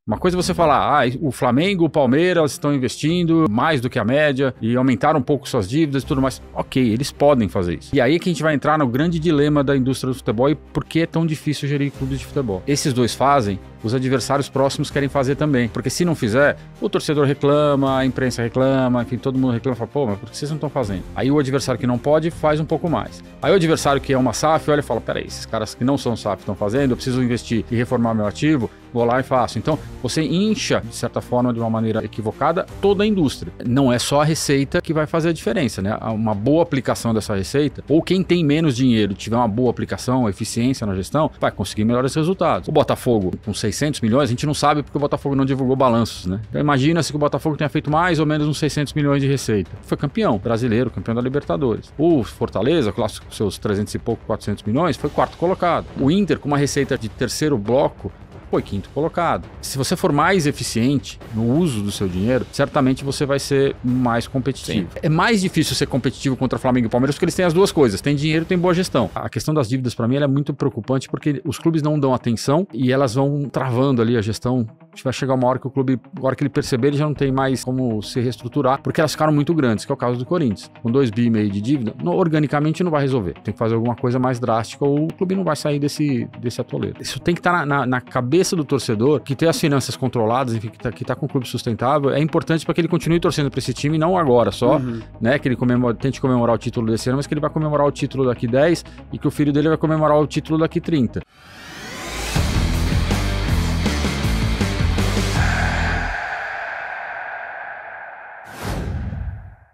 Uma coisa é você falar, o Flamengo, o Palmeiras estão investindo mais do que a média e aumentaram um pouco suas dívidas e tudo mais. Ok, eles podem fazer isso. E aí que a gente vai entrar no grande dilema da indústria do futebol e por que é tão difícil gerir clubes de futebol. Esses dois fazem, os adversários próximos querem fazer também. Porque se não fizer, o torcedor reclama, a imprensa reclama, enfim, todo mundo reclama e fala, pô, mas por que vocês não estão fazendo? Aí o adversário que não pode faz um pouco mais. Aí o adversário que é uma SAF olha e fala, peraí, esses caras que não são SAF estão fazendo, eu preciso investir e reformar meu ativo, vou lá e faço. Então, você incha, de certa forma, de uma maneira equivocada, toda a indústria. Não é só a receita que vai fazer a diferença, né? Uma boa aplicação dessa receita, ou quem tem menos dinheiro tiver uma boa aplicação, eficiência na gestão, vai conseguir melhores resultados. O Botafogo, com 600 milhões, a gente não sabe porque o Botafogo não divulgou balanços, né? Então, imagina-se que o Botafogo tenha feito mais ou menos uns 600 milhões de receita. Foi campeão brasileiro, campeão da Libertadores. O Fortaleza, com seus 300 e pouco, 400 milhões, foi quarto colocado. O Inter, com uma receita de terceiro bloco, foi quinto colocado. Se você for mais eficiente no uso do seu dinheiro, certamente você vai ser mais competitivo. Sim. É mais difícil ser competitivo contra Flamengo e Palmeiras porque eles têm as duas coisas, tem dinheiro e tem boa gestão. A questão das dívidas, para mim, ela é muito preocupante porque os clubes não dão atenção e elas vão travando ali a gestão. Vai chegar uma hora que o clube, a hora que ele perceber, ele já não tem mais como se reestruturar, porque elas ficaram muito grandes, que é o caso do Corinthians. Com 2,5 bi de dívida, organicamente não vai resolver. Tem que fazer alguma coisa mais drástica ou o clube não vai sair desse atoleiro. Isso tem que estar na cabeça do torcedor, que tem as finanças controladas, enfim, que tá com um clube sustentável, é importante para que ele continue torcendo para esse time, não agora só, né, que ele tente comemorar o título desse ano, mas que ele vai comemorar o título daqui 10 e que o filho dele vai comemorar o título daqui 30.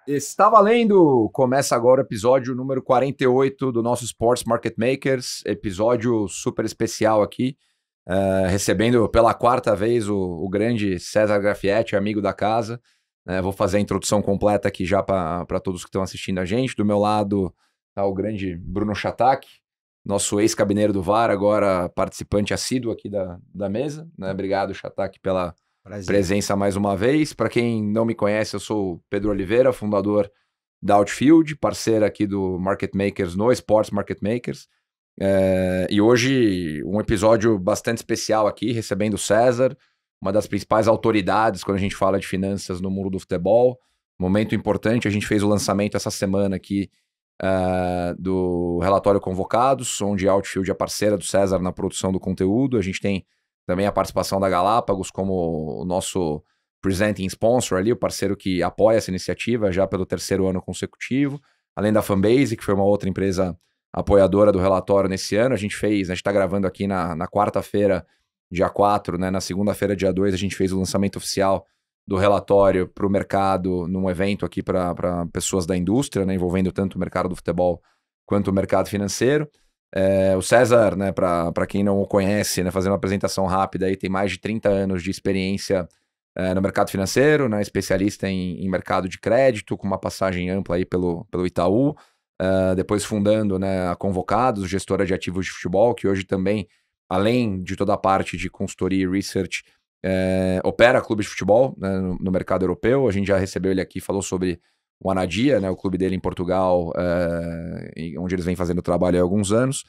Está valendo! Começa agora o episódio número 48 do nosso Sports Market Makers, episódio super especial aqui, recebendo pela quarta vez o grande César Grafietti, amigo da casa. Vou fazer a introdução completa aqui já para todos que estão assistindo a gente. Do meu lado está o grande Bruno Chatac, nosso ex-cabineiro do VAR, agora participante assíduo aqui da mesa. Obrigado, Chatac, pela presença mais uma vez. Para quem não me conhece, eu sou o Pedro Oliveira, fundador da Outfield, parceiro aqui do Market Makers no Sports Market Makers. E hoje um episódio bastante especial aqui, recebendo o César, uma das principais autoridades quando a gente fala de finanças no mundo do futebol. Momento importante, a gente fez o lançamento essa semana aqui do relatório Convocados, onde a Outfield é parceira do César na produção do conteúdo. A gente tem também a participação da Galápagos como o nosso presenting sponsor ali, o parceiro que apoia essa iniciativa já pelo terceiro ano consecutivo, além da Fanbase, que foi uma outra empresa apoiadora do relatório nesse ano. A gente está gravando aqui na quarta-feira, dia 4, né? Na segunda-feira, dia 2, a gente fez o lançamento oficial do relatório para o mercado num evento aqui para pessoas da indústria, né? Envolvendo tanto o mercado do futebol quanto o mercado financeiro. O César, né, para quem não o conhece, né, fazendo uma apresentação rápida, aí, tem mais de 30 anos de experiência no mercado financeiro, né, especialista em mercado de crédito, com uma passagem ampla aí pelo Itaú, depois fundando, né, a Convocados, gestora de ativos de futebol, que hoje também, além de toda a parte de consultoria e research, opera clubes de futebol, né, no mercado europeu. A gente já recebeu ele aqui, falou sobre o Anadia, né, o clube dele em Portugal, onde eles vêm fazendo trabalho há alguns anos.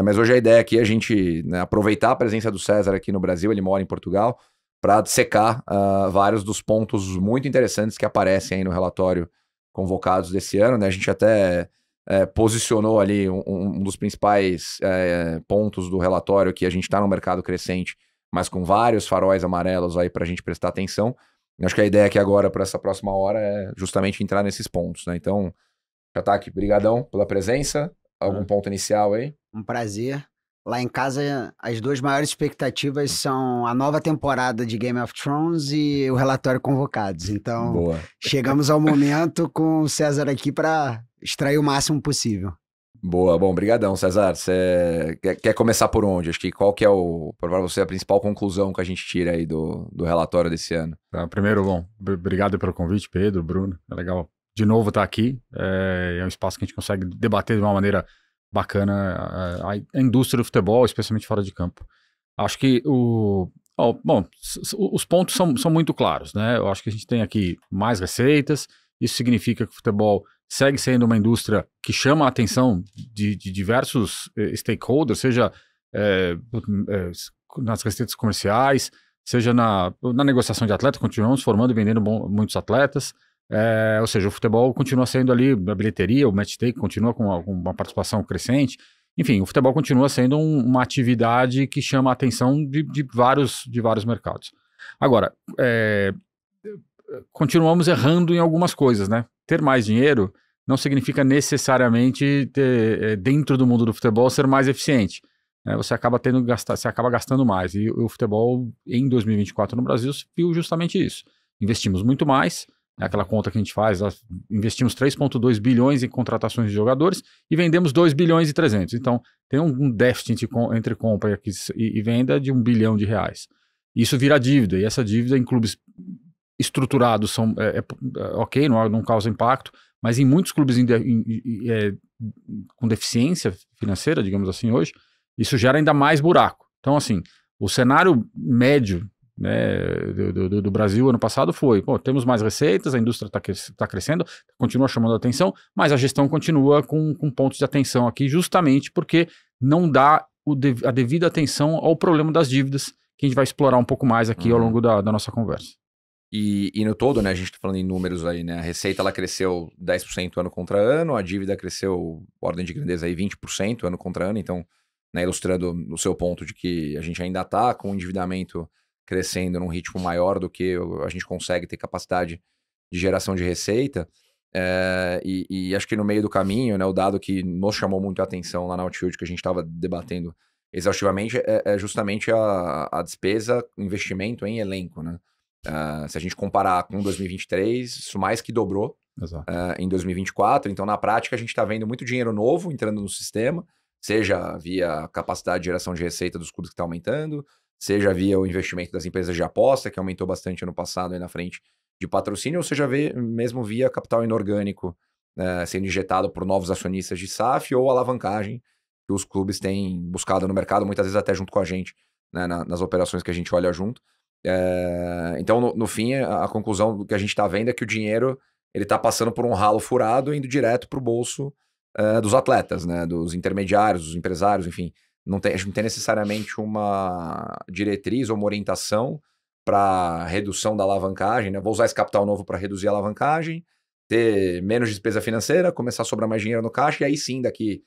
Mas hoje a ideia aqui é a gente, né, aproveitar a presença do César aqui no Brasil, ele mora em Portugal, para dissecar vários dos pontos muito interessantes que aparecem aí no relatório Convocados desse ano, né? A gente até posicionou ali um dos principais pontos do relatório, que a gente está no mercado crescente, mas com vários faróis amarelos aí para a gente prestar atenção. Acho que a ideia aqui agora, para essa próxima hora, é justamente entrar nesses pontos, né? Então, Chatac, brigadão pela presença. Algum ponto inicial aí? Um prazer. Lá em casa, as duas maiores expectativas são a nova temporada de Game of Thrones e o relatório Convocados. Então, boa. Chegamos ao momento com o César aqui para extrair o máximo possível. Boa, bom, brigadão, César. Você quer começar por onde? Acho que qual que é para você, a principal conclusão que a gente tira aí do relatório desse ano? Primeiro, bom, obrigado pelo convite, Pedro, Bruno. É legal de novo estar aqui. É um espaço que a gente consegue debater de uma maneira bacana a indústria do futebol, especialmente fora de campo. Acho que os pontos são muito claros, né? Eu acho que a gente tem aqui mais receitas. Isso significa que o futebol segue sendo uma indústria que chama a atenção de diversos stakeholders, seja nas receitas comerciais, seja na negociação de atletas, continuamos formando e vendendo muitos atletas, ou seja, o futebol continua sendo ali, a bilheteria, o match day continua com uma participação crescente, enfim, o futebol continua sendo uma atividade que chama a atenção de vários mercados. Agora, continuamos errando em algumas coisas, né? Ter mais dinheiro não significa necessariamente dentro do mundo do futebol ser mais eficiente. Você acaba gastando mais. E o futebol em 2024 no Brasil viu justamente isso. Investimos muito mais, aquela conta que a gente faz, investimos 3,2 bilhões em contratações de jogadores e vendemos 2 bilhões e 300. Então, tem um déficit entre compra e venda de 1 bilhão de reais. Isso vira dívida, e essa dívida em clubes estruturados ok, não causa impacto, mas em muitos clubes com deficiência financeira, digamos assim, hoje, isso gera ainda mais buraco. Então, assim, o cenário médio, né, do Brasil ano passado foi, temos mais receitas, a indústria está crescendo, continua chamando a atenção, mas a gestão continua com pontos de atenção aqui, justamente porque não dá a devida atenção ao problema das dívidas, que a gente vai explorar um pouco mais aqui ao longo da nossa conversa. E no todo, né, a gente está falando em números aí, né, a receita ela cresceu 10% ano contra ano, a dívida cresceu, ordem de grandeza aí, 20% ano contra ano, então, né, ilustrando o seu ponto de que a gente ainda está com o endividamento crescendo num ritmo maior do que a gente consegue ter capacidade de geração de receita, e acho que no meio do caminho, né, o dado que nos chamou muito a atenção lá na Outfield, que a gente estava debatendo exaustivamente, é justamente a despesa, o investimento em elenco, né? Se a gente comparar com 2023, isso mais que dobrou em 2024. Então, na prática, a gente está vendo muito dinheiro novo entrando no sistema, seja via capacidade de geração de receita dos clubes que está aumentando, seja via o investimento das empresas de aposta, que aumentou bastante ano passado aí na frente de patrocínio, ou seja, mesmo via capital inorgânico sendo injetado por novos acionistas de SAF ou alavancagem que os clubes têm buscado no mercado, muitas vezes até junto com a gente, né, nas operações que a gente olha junto. Então, no fim, a conclusão que a gente está vendo é que o dinheiro ele está passando por um ralo furado, indo direto para o bolso dos atletas, né, dos intermediários, dos empresários, enfim. A gente não tem necessariamente uma diretriz ou uma orientação para redução da alavancagem, né? Vou usar esse capital novo para reduzir a alavancagem, ter menos despesa financeira, começar a sobrar mais dinheiro no caixa, e aí sim, daqui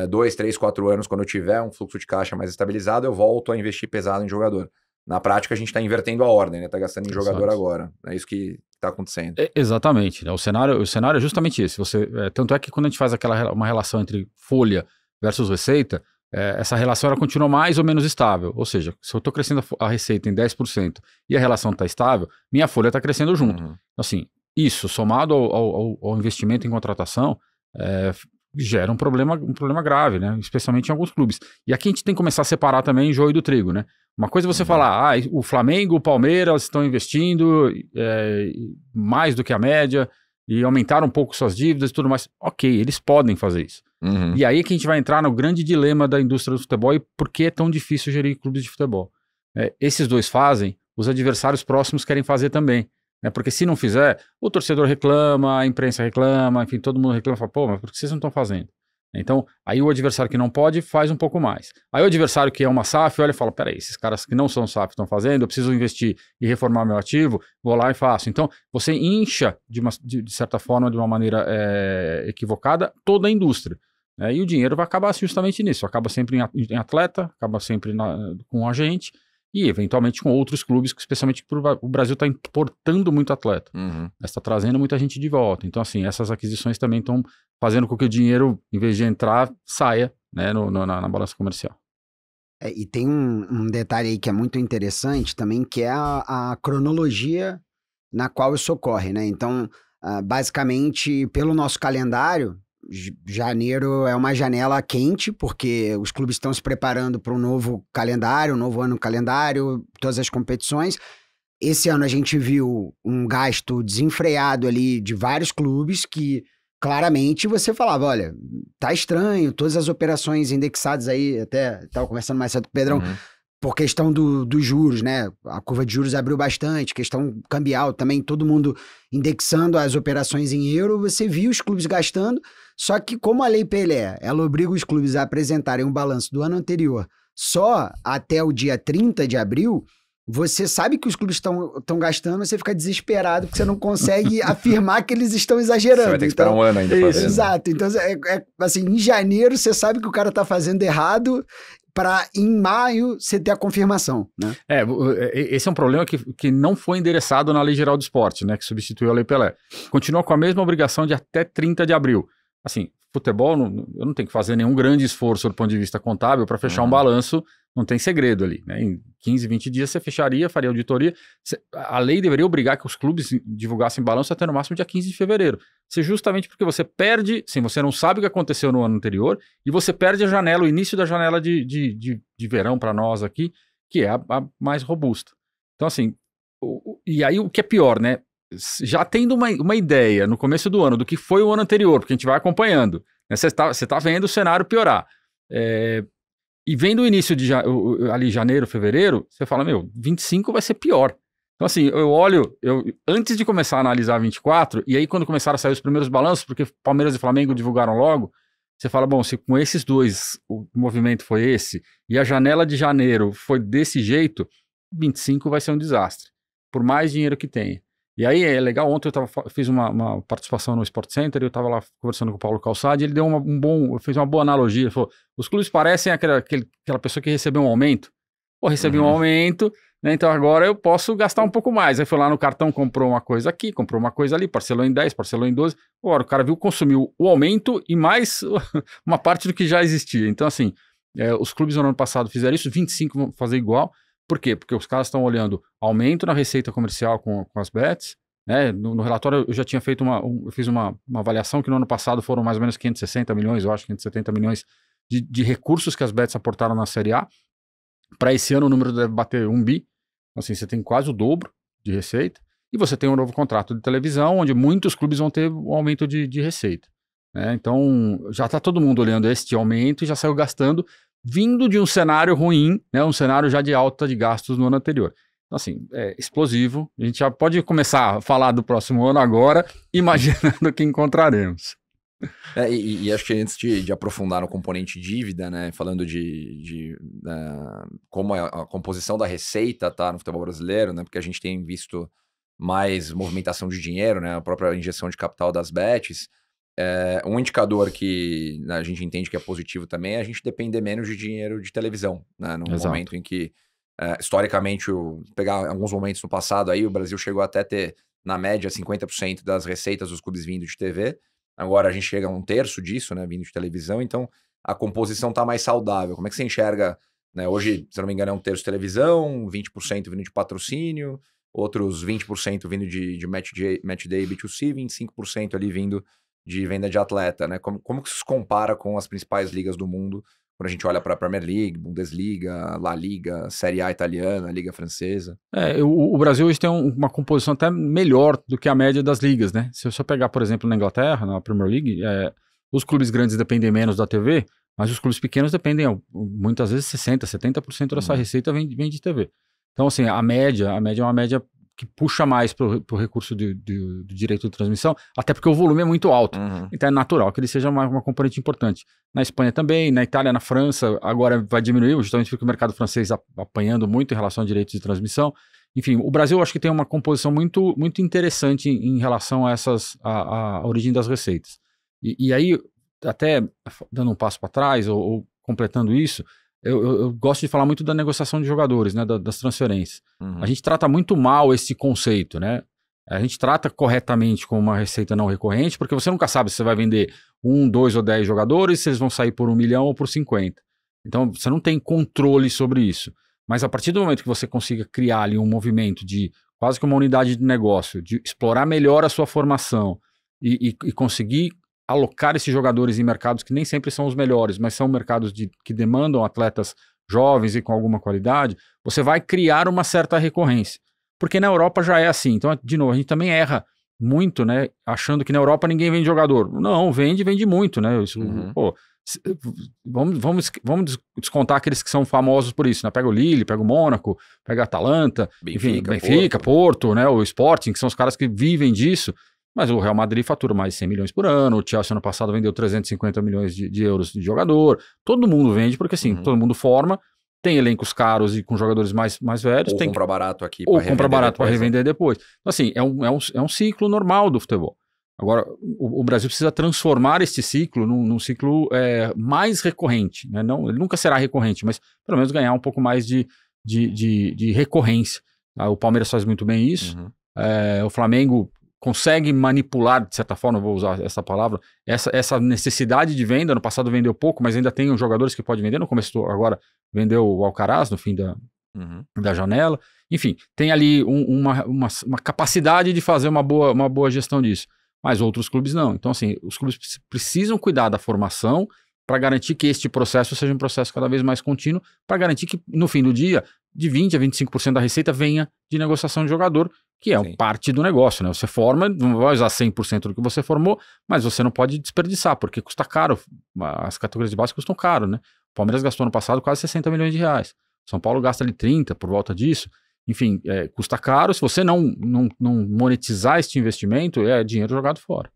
2, 3, 4 anos, quando eu tiver um fluxo de caixa mais estabilizado, eu volto a investir pesado em jogador. Na prática, a gente está invertendo a ordem, né? Está gastando em jogador agora. É isso que está acontecendo. Exatamente. Né? O cenário é justamente esse. Tanto é que quando a gente faz uma relação entre folha versus receita, essa relação ela continua mais ou menos estável. Ou seja, se eu estou crescendo a receita em 10% e a relação está estável, minha folha está crescendo junto. Então, assim, isso somado ao investimento em contratação gera um problema grave, né? Especialmente em alguns clubes. E aqui a gente tem que começar a separar também joio do trigo, né? Uma coisa é você falar, o Flamengo, o Palmeiras estão investindo mais do que a média e aumentaram um pouco suas dívidas e tudo mais. Ok, eles podem fazer isso. E aí que a gente vai entrar no grande dilema da indústria do futebol e por que é tão difícil gerir clubes de futebol. Esses dois fazem, os adversários próximos querem fazer também. Porque se não fizer, o torcedor reclama, a imprensa reclama, enfim, todo mundo reclama e fala, mas por que vocês não estão fazendo? Então, aí o adversário que não pode faz um pouco mais. Aí o adversário que é uma SAF olha e fala, peraí, esses caras que não são SAF estão fazendo, eu preciso investir e reformar meu ativo, vou lá e faço. Então, você incha, de certa forma, de uma maneira equivocada, toda a indústria. E o dinheiro vai acabar justamente nisso, acaba sempre em atleta, acaba sempre com agente, e eventualmente com outros clubes, especialmente porque o Brasil está importando muito atleta, está trazendo muita gente de volta. Então, assim, essas aquisições também estão fazendo com que o dinheiro, em vez de entrar, saia, né, na balança comercial. E tem um detalhe aí que é muito interessante também, que é a cronologia na qual isso ocorre, né? Então, basicamente, pelo nosso calendário, janeiro é uma janela quente, porque os clubes estão se preparando para um novo calendário, um novo ano calendário, todas as competições. Esse ano a gente viu um gasto desenfreado ali de vários clubes que claramente você falava, olha, tá estranho, todas as operações indexadas aí, até estava conversando mais cedo com o Pedrão, por questão dos juros, né? A curva de juros abriu bastante, questão cambial também, todo mundo indexando as operações em euro, você viu os clubes gastando, só que como a Lei Pelé, ela obriga os clubes a apresentarem um balanço do ano anterior só até o dia 30 de abril, você sabe que os clubes estão gastando, mas você fica desesperado porque você não consegue afirmar que eles estão exagerando. Você vai ter que esperar um ano ainda pra ver. Exato. Então, assim, em janeiro você sabe que o cara tá fazendo errado para em maio você ter a confirmação, né? Esse é um problema que não foi endereçado na Lei Geral do Esporte, né, que substituiu a Lei Pelé. Continua com a mesma obrigação de até 30 de abril. Assim, futebol, eu não tenho que fazer nenhum grande esforço do ponto de vista contábil para fechar um balanço, não tem segredo ali, né? Em 15, 20 dias você fecharia, faria auditoria. A lei deveria obrigar que os clubes divulgassem balanço até no máximo dia 15 de fevereiro. Isso é justamente porque você perde, sim, você não sabe o que aconteceu no ano anterior e você perde a janela, o início da janela de verão para nós aqui, que é a mais robusta. Então, assim, e aí o que é pior, né? Já tendo uma ideia no começo do ano do que foi o ano anterior, porque a gente vai acompanhando, né? Você tá vendo o cenário piorar. E vendo o início de ali janeiro, fevereiro, você fala, 25 vai ser pior. Então, assim, eu olho, antes de começar a analisar 24, e aí quando começaram a sair os primeiros balanços, porque Palmeiras e Flamengo divulgaram logo, você fala, bom, se com esses dois o movimento foi esse, e a janela de janeiro foi desse jeito, 25 vai ser um desastre, por mais dinheiro que tenha. E aí é legal, ontem eu fiz uma participação no Sport Center e eu estava lá conversando com o Paulo Calçade, ele deu fez uma boa analogia, ele falou, os clubes parecem aquela pessoa que recebeu um aumento, recebi um aumento, né, então agora eu posso gastar um pouco mais, aí foi lá no cartão, comprou uma coisa aqui, comprou uma coisa ali, parcelou em 10, parcelou em 12, agora o cara consumiu o aumento e mais uma parte do que já existia. Então assim, os clubes no ano passado fizeram isso, 25 vão fazer igual. Por quê? Porque os caras estão olhando aumento na receita comercial com as bets, né? No relatório eu já tinha feito eu fiz uma avaliação que no ano passado foram mais ou menos 560 milhões, eu acho, 570 milhões de recursos que as bets aportaram na Série A. Para esse ano o número deve bater 1 bi, assim, você tem quase o dobro de receita, e você tem um novo contrato de televisão, onde muitos clubes vão ter um aumento de receita, né? Então já está todo mundo olhando este aumento e já saiu gastando, vindo de um cenário ruim, né, um cenário já de alta de gastos no ano anterior. Então, assim, é explosivo. A gente já pode começar a falar do próximo ano agora, imaginando o que encontraremos. E acho que antes de aprofundar no componente dívida, né, falando como a composição da receita tá no futebol brasileiro, né, porque a gente tem visto mais movimentação de dinheiro, né, a própria injeção de capital das bets. Um indicador que a gente entende que é positivo também é a gente depender menos de dinheiro de televisão, né? Num momento em que, historicamente, pegar alguns momentos no passado, aí o Brasil chegou até ter, na média, 50% das receitas dos clubes vindo de TV. Agora a gente chega a 1/3 disso, né, vindo de televisão, então a composição está mais saudável. Como é que você enxerga, né? Hoje, se não me engano, é 1/3 televisão, 20% vindo de patrocínio, outros 20% vindo de match day B2C, 25% ali vindo de venda de atleta, né? Como que isso se compara com as principais ligas do mundo, quando a gente olha para a Premier League, Bundesliga, La Liga, Série A italiana, Liga francesa? O Brasil hoje tem uma composição até melhor do que a média das ligas, né? Se eu só pegar, por exemplo, na Inglaterra, na Premier League, os clubes grandes dependem menos da TV, mas os clubes pequenos dependem, muitas vezes, 60%, 70% dessa receita vem de TV. Então, assim, a média é uma média que puxa mais para o recurso do direito de transmissão, até porque o volume é muito alto. Então é natural que ele seja uma componente importante. Na Espanha também, na Itália, na França, agora vai diminuir, justamente porque o mercado francês apanhando muito em relação a direitos de transmissão. Enfim, o Brasil acho que tem uma composição muito, muito interessante em relação a a origem das receitas. E aí, até dando um passo para trás, ou completando isso, eu gosto de falar muito da negociação de jogadores, né, das transferências. A gente trata muito mal esse conceito, né? A gente trata corretamente como uma receita não recorrente, porque você nunca sabe se você vai vender 1, 2 ou 10 jogadores, se eles vão sair por 1 milhão ou por 50. Então, você não tem controle sobre isso. Mas a partir do momento que você consiga criar ali um movimento de quase que uma unidade de negócio, de explorar melhor a sua formação e conseguir alocar esses jogadores em mercados que nem sempre são os melhores, mas são mercados que demandam atletas jovens e com alguma qualidade, você vai criar uma certa recorrência. Porque na Europa já é assim. Então, de novo, a gente também erra muito, né? Achando que na Europa ninguém vende jogador. Não, vende muito, né? Isso, vamos descontar aqueles que são famosos por isso, né? Pega o Lille, pega o Mônaco, pega a Atalanta, Benfica, Porto, né? O Sporting, que são os caras que vivem disso. Mas o Real Madrid fatura mais de 100 milhões por ano, o Chelsea ano passado vendeu 350 milhões de euros de jogador, todo mundo vende porque assim, todo mundo forma, tem elencos caros e com jogadores mais velhos. Ou compra barato aqui para revender. Ou compra barato para revender depois. Então, assim, é um ciclo normal do futebol. Agora, o Brasil precisa transformar este ciclo num ciclo mais recorrente. Né? Não, ele nunca será recorrente, mas pelo menos ganhar um pouco mais de recorrência. O Palmeiras faz muito bem isso. O Flamengo consegue manipular, de certa forma, vou usar essa palavra, essa necessidade de venda. No passado vendeu pouco, mas ainda tem os jogadores que pode vender. No começo, agora vendeu o Alcaraz no fim da janela. Enfim, tem ali uma capacidade de fazer uma boa gestão disso. Mas outros clubes não. Então, assim, os clubes precisam cuidar da formação para garantir que este processo seja um processo cada vez mais contínuo, para garantir que, no fim do dia, de 20% a 25% da receita venha de negociação de jogador, que é parte do negócio, né? Você forma, não vai usar 100% do que você formou, mas você não pode desperdiçar, porque custa caro. As categorias de base custam caro, né? O Palmeiras gastou no passado quase 60 milhões de reais. São Paulo gasta ali 30 por volta disso. Enfim, custa caro. Se você não monetizar este investimento, é dinheiro jogado fora.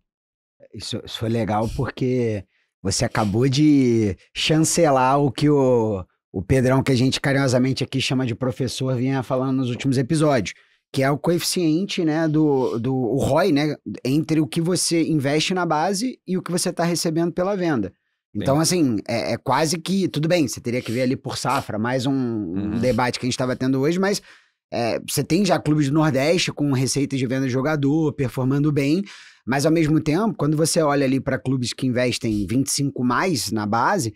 Isso foi legal porque você acabou de chancelar o que o Pedrão, que a gente carinhosamente aqui chama de professor, vinha falando nos últimos episódios, que é o coeficiente, né, o ROI, né, entre o que você investe na base e o que você está recebendo pela venda. Então, assim, é quase que, tudo bem, você teria que ver ali por safra, mais um debate que a gente estava tendo hoje, mas você tem já clubes do Nordeste com receitas de venda de jogador, performando bem, mas ao mesmo tempo, quando você olha ali para clubes que investem 25 mais na base,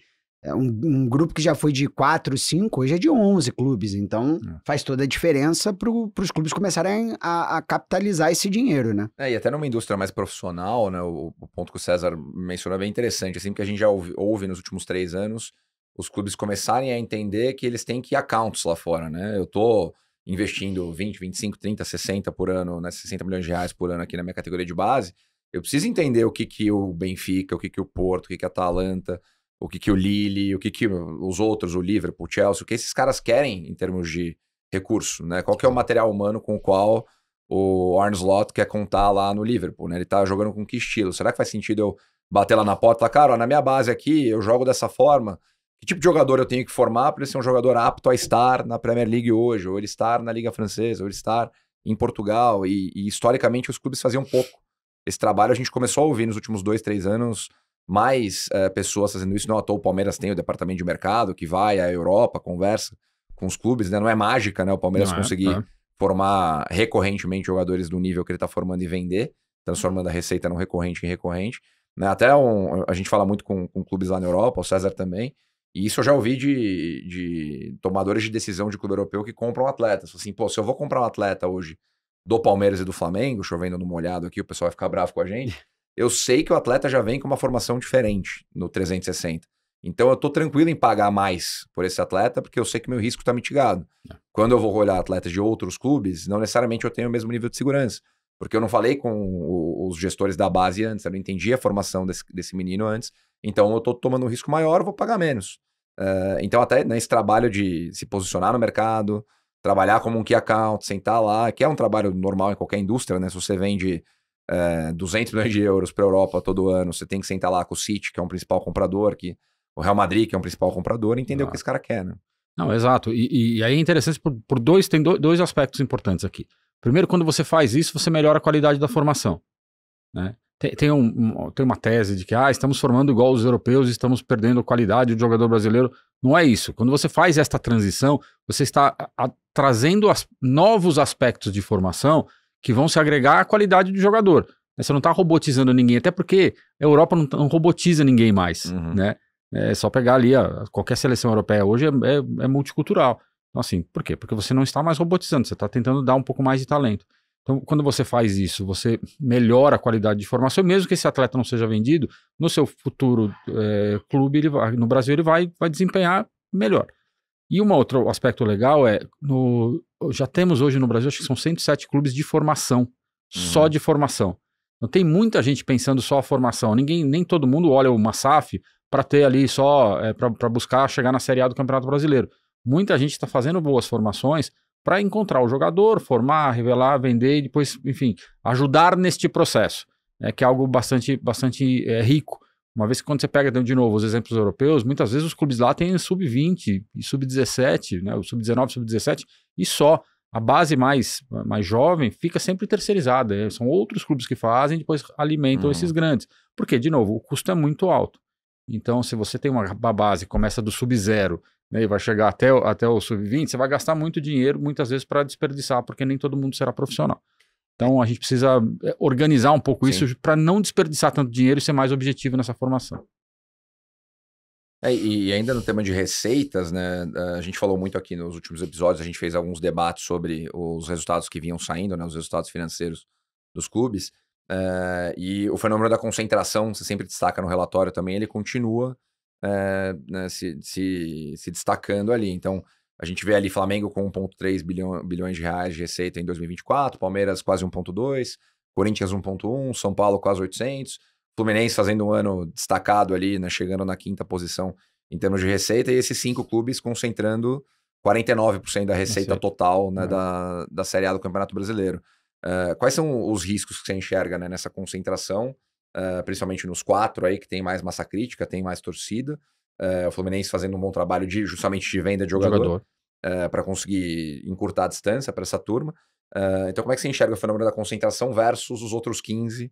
um grupo que já foi de 4, 5, hoje é de 11 clubes, então faz toda a diferença para os clubes começarem a capitalizar esse dinheiro, né? E até numa indústria mais profissional, né, o ponto que o César mencionou é bem interessante, assim, porque a gente já ouve nos últimos 3 anos os clubes começarem a entender que eles têm que ir accounts lá fora, né? Eu tô investindo 20, 25, 30, 60 por ano, né, 60 milhões de reais por ano aqui na minha categoria de base, eu preciso entender o que o Benfica, o que o Porto, o que a Atalanta, o que o Lille, o que os outros, o Liverpool, o Chelsea, o que esses caras querem em termos de recurso, né? Qual que é o material humano com o qual o Arne Slot quer contar lá no Liverpool, né? Ele tá jogando com que estilo? Será que faz sentido eu bater lá na porta e falar, cara, ó, na minha base aqui eu jogo dessa forma, que tipo de jogador eu tenho que formar para ele ser um jogador apto a estar na Premier League hoje, ou ele estar na Liga Francesa, ou ele estar em Portugal, e historicamente os clubes faziam pouco. Esse trabalho a gente começou a ouvir nos últimos 2, 3 anos, mais pessoas fazendo isso. Não à toa o Palmeiras tem o departamento de mercado que vai à Europa, conversa com os clubes, né? Não é mágica, né? O Palmeiras conseguir formar recorrentemente jogadores do nível que ele está formando e vender, transformando a receita não recorrente em recorrente, né? Até a gente fala muito com clubes lá na Europa, o César também, e isso eu já ouvi de tomadores de decisão de clube europeu que compram atletas. Assim, pô, se eu vou comprar um atleta hoje do Palmeiras e do Flamengo, chovendo no molhado aqui, o pessoal vai ficar bravo com a gente, eu sei que o atleta já vem com uma formação diferente no 360. Então eu tô tranquilo em pagar mais por esse atleta, porque eu sei que meu risco está mitigado. Quando eu vou olhar atletas de outros clubes, não necessariamente eu tenho o mesmo nível de segurança, porque eu não falei com os gestores da base antes, eu não entendi a formação desse menino antes, então eu tô tomando um risco maior, eu vou pagar menos. Então até nesse trabalho de se posicionar no mercado, trabalhar como um key account, sentar lá, que é um trabalho normal em qualquer indústria, né? Se você vende 200 milhões de euros para a Europa todo ano, você tem que sentar lá com o City, que é um principal comprador, o Real Madrid, que é um principal comprador, e entender o que esse cara quer, né? Não, exato. E aí é interessante tem dois aspectos importantes aqui. Primeiro, quando você faz isso, você melhora a qualidade da formação, né? Tem uma tese de que estamos formando igual os europeus e estamos perdendo a qualidade do jogador brasileiro. Não é isso. Quando você faz esta transição, você está trazendo novos aspectos de formação que vão se agregar à qualidade do jogador. Você não está robotizando ninguém, até porque a Europa não robotiza ninguém mais, né? É só pegar ali, qualquer seleção europeia hoje é multicultural. Então assim, por quê? Porque você não está mais robotizando, você está tentando dar um pouco mais de talento. Então, quando você faz isso, você melhora a qualidade de formação, mesmo que esse atleta não seja vendido, no seu futuro clube, no Brasil, ele vai desempenhar melhor. E um outro aspecto legal já temos hoje no Brasil, acho que são 107 clubes de formação, só de formação. Então tem muita gente pensando só a formação, nem todo mundo olha uma SAF para ter ali só, para buscar chegar na Série A do Campeonato Brasileiro. Muita gente está fazendo boas formações para encontrar o jogador, formar, revelar, vender e depois, enfim, ajudar neste processo, que é algo bastante rico Uma vez que quando você pega, de novo, os exemplos europeus, muitas vezes os clubes lá têm sub-20 e sub-17, né? O sub-19, sub-17, e só. A base mais jovem fica sempre terceirizada. São outros clubes que fazem e depois alimentam esses grandes. Porque, de novo, o custo é muito alto. Então, se você tem uma base que começa do sub-0, né, e vai chegar até o sub-20, você vai gastar muito dinheiro, muitas vezes, para desperdiçar, porque nem todo mundo será profissional. Então, a gente precisa organizar um pouco isso para não desperdiçar tanto dinheiro e ser mais objetivo nessa formação. E ainda no tema de receitas, né, a gente falou muito aqui nos últimos episódios, a gente fez alguns debates sobre os resultados que vinham saindo, né, os resultados financeiros dos clubes, e o fenômeno da concentração, você sempre destaca no relatório também, ele continua né, se destacando ali. Então, a gente vê ali Flamengo com 1,3 bilhões de reais de receita em 2024, Palmeiras quase 1,2, Corinthians 1,1, São Paulo quase 800, Fluminense fazendo um ano destacado ali, né, chegando na 5ª posição em termos de receita, e esses 5 clubes concentrando 49% da receita total, né, da Série A do Campeonato Brasileiro. Quais são os riscos que você enxerga, né, nessa concentração, principalmente nos 4 aí, que tem mais massa crítica, tem mais torcida, o Fluminense fazendo um bom trabalho justamente de venda de jogador. Para conseguir encurtar a distância para essa turma. Então, como é que você enxerga o fenômeno da concentração versus os outros 15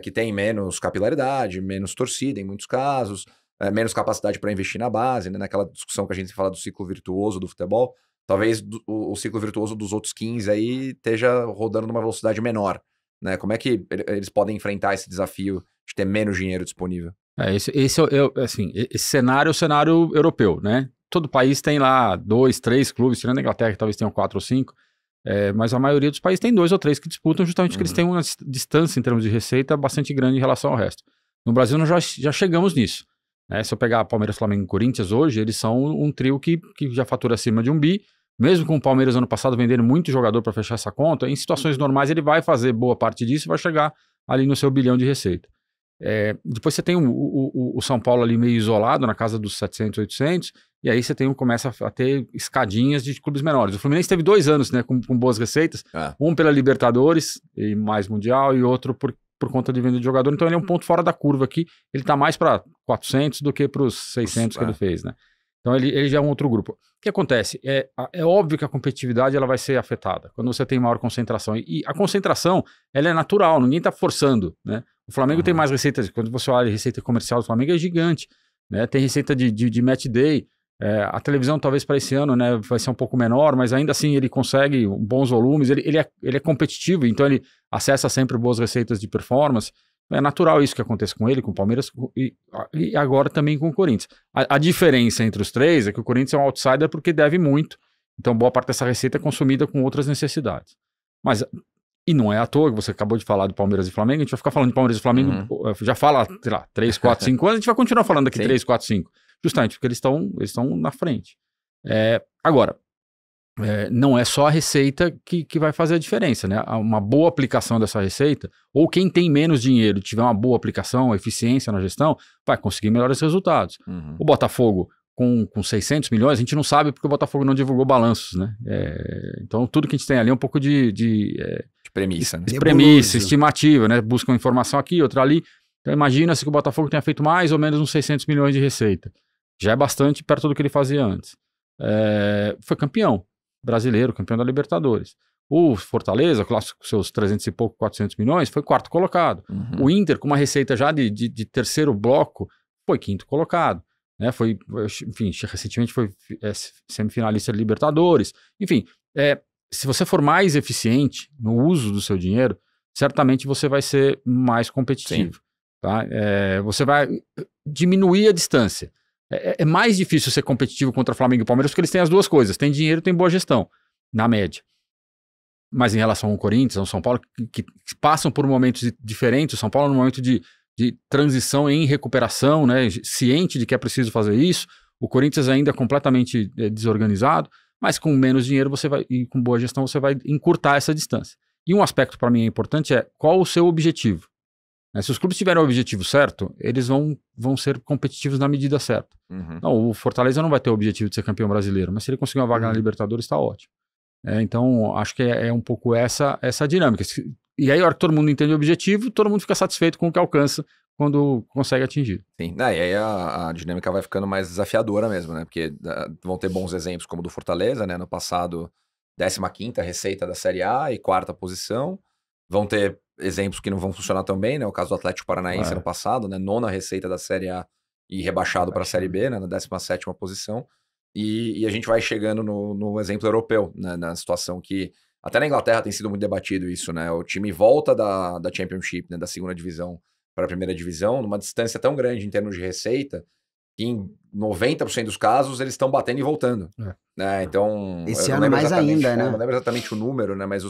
que tem menos capilaridade, menos torcida em muitos casos, menos capacidade para investir na base, né? Naquela discussão que a gente fala do ciclo virtuoso do futebol, talvez o ciclo virtuoso dos outros 15 aí esteja rodando numa velocidade menor, né? Como é que eles podem enfrentar esse desafio de ter menos dinheiro disponível? Esse cenário é o cenário europeu, né? Todo país tem lá 2, 3 clubes, tirando a Inglaterra, que talvez tenham 4 ou 5, mas a maioria dos países tem 2 ou 3 que disputam justamente porque eles têm uma distância em termos de receita bastante grande em relação ao resto. No Brasil nós já chegamos nisso. Né? Se eu pegar Palmeiras, Flamengo e Corinthians hoje, eles são um trio que já fatura acima de 1 bi, mesmo com o Palmeiras ano passado vendendo muito jogador para fechar essa conta, em situações normais ele vai fazer boa parte disso e vai chegar ali no seu bilhão de receita. Depois você tem o São Paulo ali meio isolado, na casa dos 700, 800, e aí você começa a ter escadinhas de clubes menores. O Fluminense teve 2 anos, né, com boas receitas, um pela Libertadores e mais Mundial, e outro por conta de venda de jogador, então ele é um ponto fora da curva aqui, ele tá mais para 400 do que para os 600 que ele fez, né? Então ele já é um outro grupo. O que acontece? É óbvio que a competitividade ela vai ser afetada quando você tem maior concentração. E a concentração ela é natural, ninguém está forçando, né? O Flamengo tem mais receitas, quando você olha a receita comercial do Flamengo é gigante, né? Tem receita de match day, a televisão talvez para esse ano, né, vai ser um pouco menor, mas ainda assim ele consegue bons volumes, ele é competitivo, então ele acessa sempre boas receitas de performance. É natural isso que aconteça com ele, com o Palmeiras e agora também com o Corinthians. A diferença entre os 3 é que o Corinthians é um outsider porque deve muito, então boa parte dessa receita é consumida com outras necessidades. E não é à toa que você acabou de falar do Palmeiras e Flamengo, a gente vai ficar falando de Palmeiras e Flamengo, já fala, sei lá, 3, 4, 5 anos, a gente vai continuar falando daqui 3, 4, 5, justamente porque eles estão na frente. Agora, não é só a receita que vai fazer a diferença, né? Uma boa aplicação dessa receita, ou quem tem menos dinheiro tiver uma boa aplicação, eficiência na gestão, vai conseguir melhores resultados. O Botafogo, com 600 milhões, a gente não sabe porque o Botafogo não divulgou balanços, né? Então, tudo que a gente tem ali é um pouco de premissa, né? De premissa, estimativa, né? Busca uma informação aqui, outra ali. Então, imagina-se que o Botafogo tenha feito mais ou menos uns 600 milhões de receita. Já é bastante perto do que ele fazia antes. Foi campeão brasileiro, campeão da Libertadores. O Fortaleza, com seus 300 e pouco, 400 milhões, foi 4º colocado. O Inter, com uma receita já de terceiro bloco, foi 5º colocado. Né? Enfim, recentemente foi semifinalista de Libertadores. Enfim, se você for mais eficiente no uso do seu dinheiro, certamente você vai ser mais competitivo. Tá? Você vai diminuir a distância. É mais difícil ser competitivo contra Flamengo e Palmeiras porque eles têm as duas coisas. Tem dinheiro e tem boa gestão, na média. Mas em relação ao Corinthians, ao São Paulo, que passam por momentos diferentes, o São Paulo é num momento de transição em recuperação, né, ciente de que é preciso fazer isso. O Corinthians ainda é completamente desorganizado, mas com menos dinheiro e com boa gestão você vai encurtar essa distância. E um aspecto para mim importante é qual o seu objetivo. Se os clubes tiverem o objetivo certo, eles vão ser competitivos na medida certa. Não, o Fortaleza não vai ter o objetivo de ser campeão brasileiro, mas se ele conseguir uma vaga na Libertadores, está ótimo. Então, acho que é um pouco essa dinâmica. E aí, a hora que todo mundo entende o objetivo, todo mundo fica satisfeito com o que alcança quando consegue atingir. Sim, e aí a dinâmica vai ficando mais desafiadora mesmo, né? Porque vão ter bons exemplos como o do Fortaleza, né? No passado, 15ª receita da Série A e 4ª posição. Vão ter exemplos que não vão funcionar tão bem, né? O caso do Atlético Paranaense no passado, né? 9ª receita da Série A e rebaixado para a Série B, né? Na 17ª posição. E a gente vai chegando no exemplo europeu, né? Na situação que até na Inglaterra tem sido muito debatido isso, né? O time volta da Championship, né? Da 2ª divisão para a 1ª divisão, numa distância tão grande em termos de receita, que em 90% dos casos eles estão batendo e voltando. Né? Então, esse ano mais ainda, né? Não lembro exatamente o número, né? Mas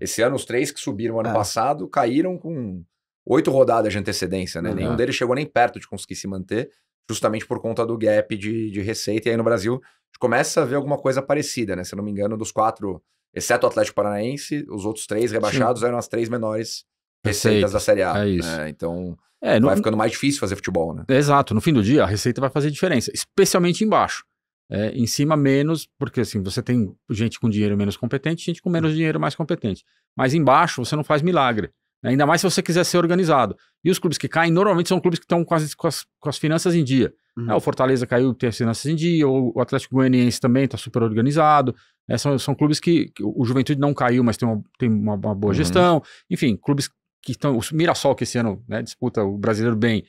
esse ano os 3 que subiram ano passado caíram com 8 rodadas de antecedência, né? Nenhum deles chegou nem perto de conseguir se manter, justamente por conta do gap de receita. E aí no Brasil, a gente começa a ver alguma coisa parecida, né? Se eu não me engano, dos 4, exceto o Atlético Paranaense, os outros 3 rebaixados eram as 3 menores receitas da Série A. É isso. Né? Então, vai ficando mais difícil fazer futebol, né? Exato. No fim do dia, a receita vai fazer diferença, especialmente embaixo. Em cima, menos, porque assim, você tem gente com dinheiro menos competente, gente com menos dinheiro mais competente. Mas embaixo, você não faz milagre. Ainda mais se você quiser ser organizado. E os clubes que caem, normalmente são clubes que estão com as finanças em dia. O Fortaleza caiu, tem as finanças em dia, o Atlético Goianiense também está super organizado. São clubes que o Juventude não caiu, mas tem uma boa gestão. Enfim, clubes que estão... O Mirassol, que esse ano, né, disputa o Brasileiro bem.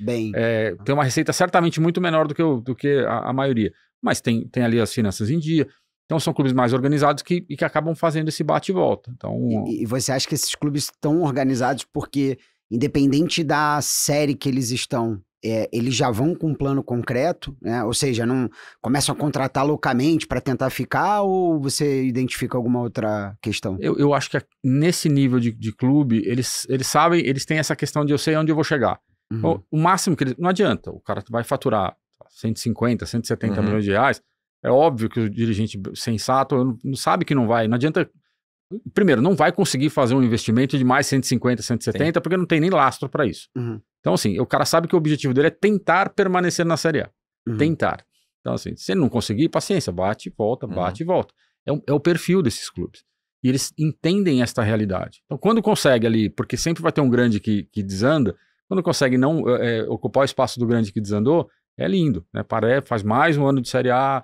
Tem uma receita certamente muito menor do que a maioria. Mas tem ali as finanças em dia. Então são clubes mais organizados que acabam fazendo esse bate e volta. Então, e você acha que esses clubes estão organizados porque, independente da série que eles estão, eles já vão com um plano concreto, né? Ou seja, não começam a contratar loucamente para tentar ficar, ou você identifica alguma outra questão? Eu acho que nesse nível de clube, eles sabem, eles têm essa questão de eu sei onde eu vou chegar. Então, o máximo que não adianta, o cara vai faturar 150, 170 milhões de reais. É óbvio que o dirigente sensato não sabe que não adianta. Primeiro, não vai conseguir fazer um investimento de mais 150, 170, porque não tem nem lastro para isso. Então, assim, o cara sabe que o objetivo dele é tentar permanecer na Série A. Tentar. Então, assim, se ele não conseguir, paciência, bate e volta, bate e volta. É o perfil desses clubes. E eles entendem esta realidade. Então, quando consegue ali, porque sempre vai ter um grande que desanda, quando consegue não ocupar o espaço do grande que desandou, é lindo, né? Faz mais um ano de Série A,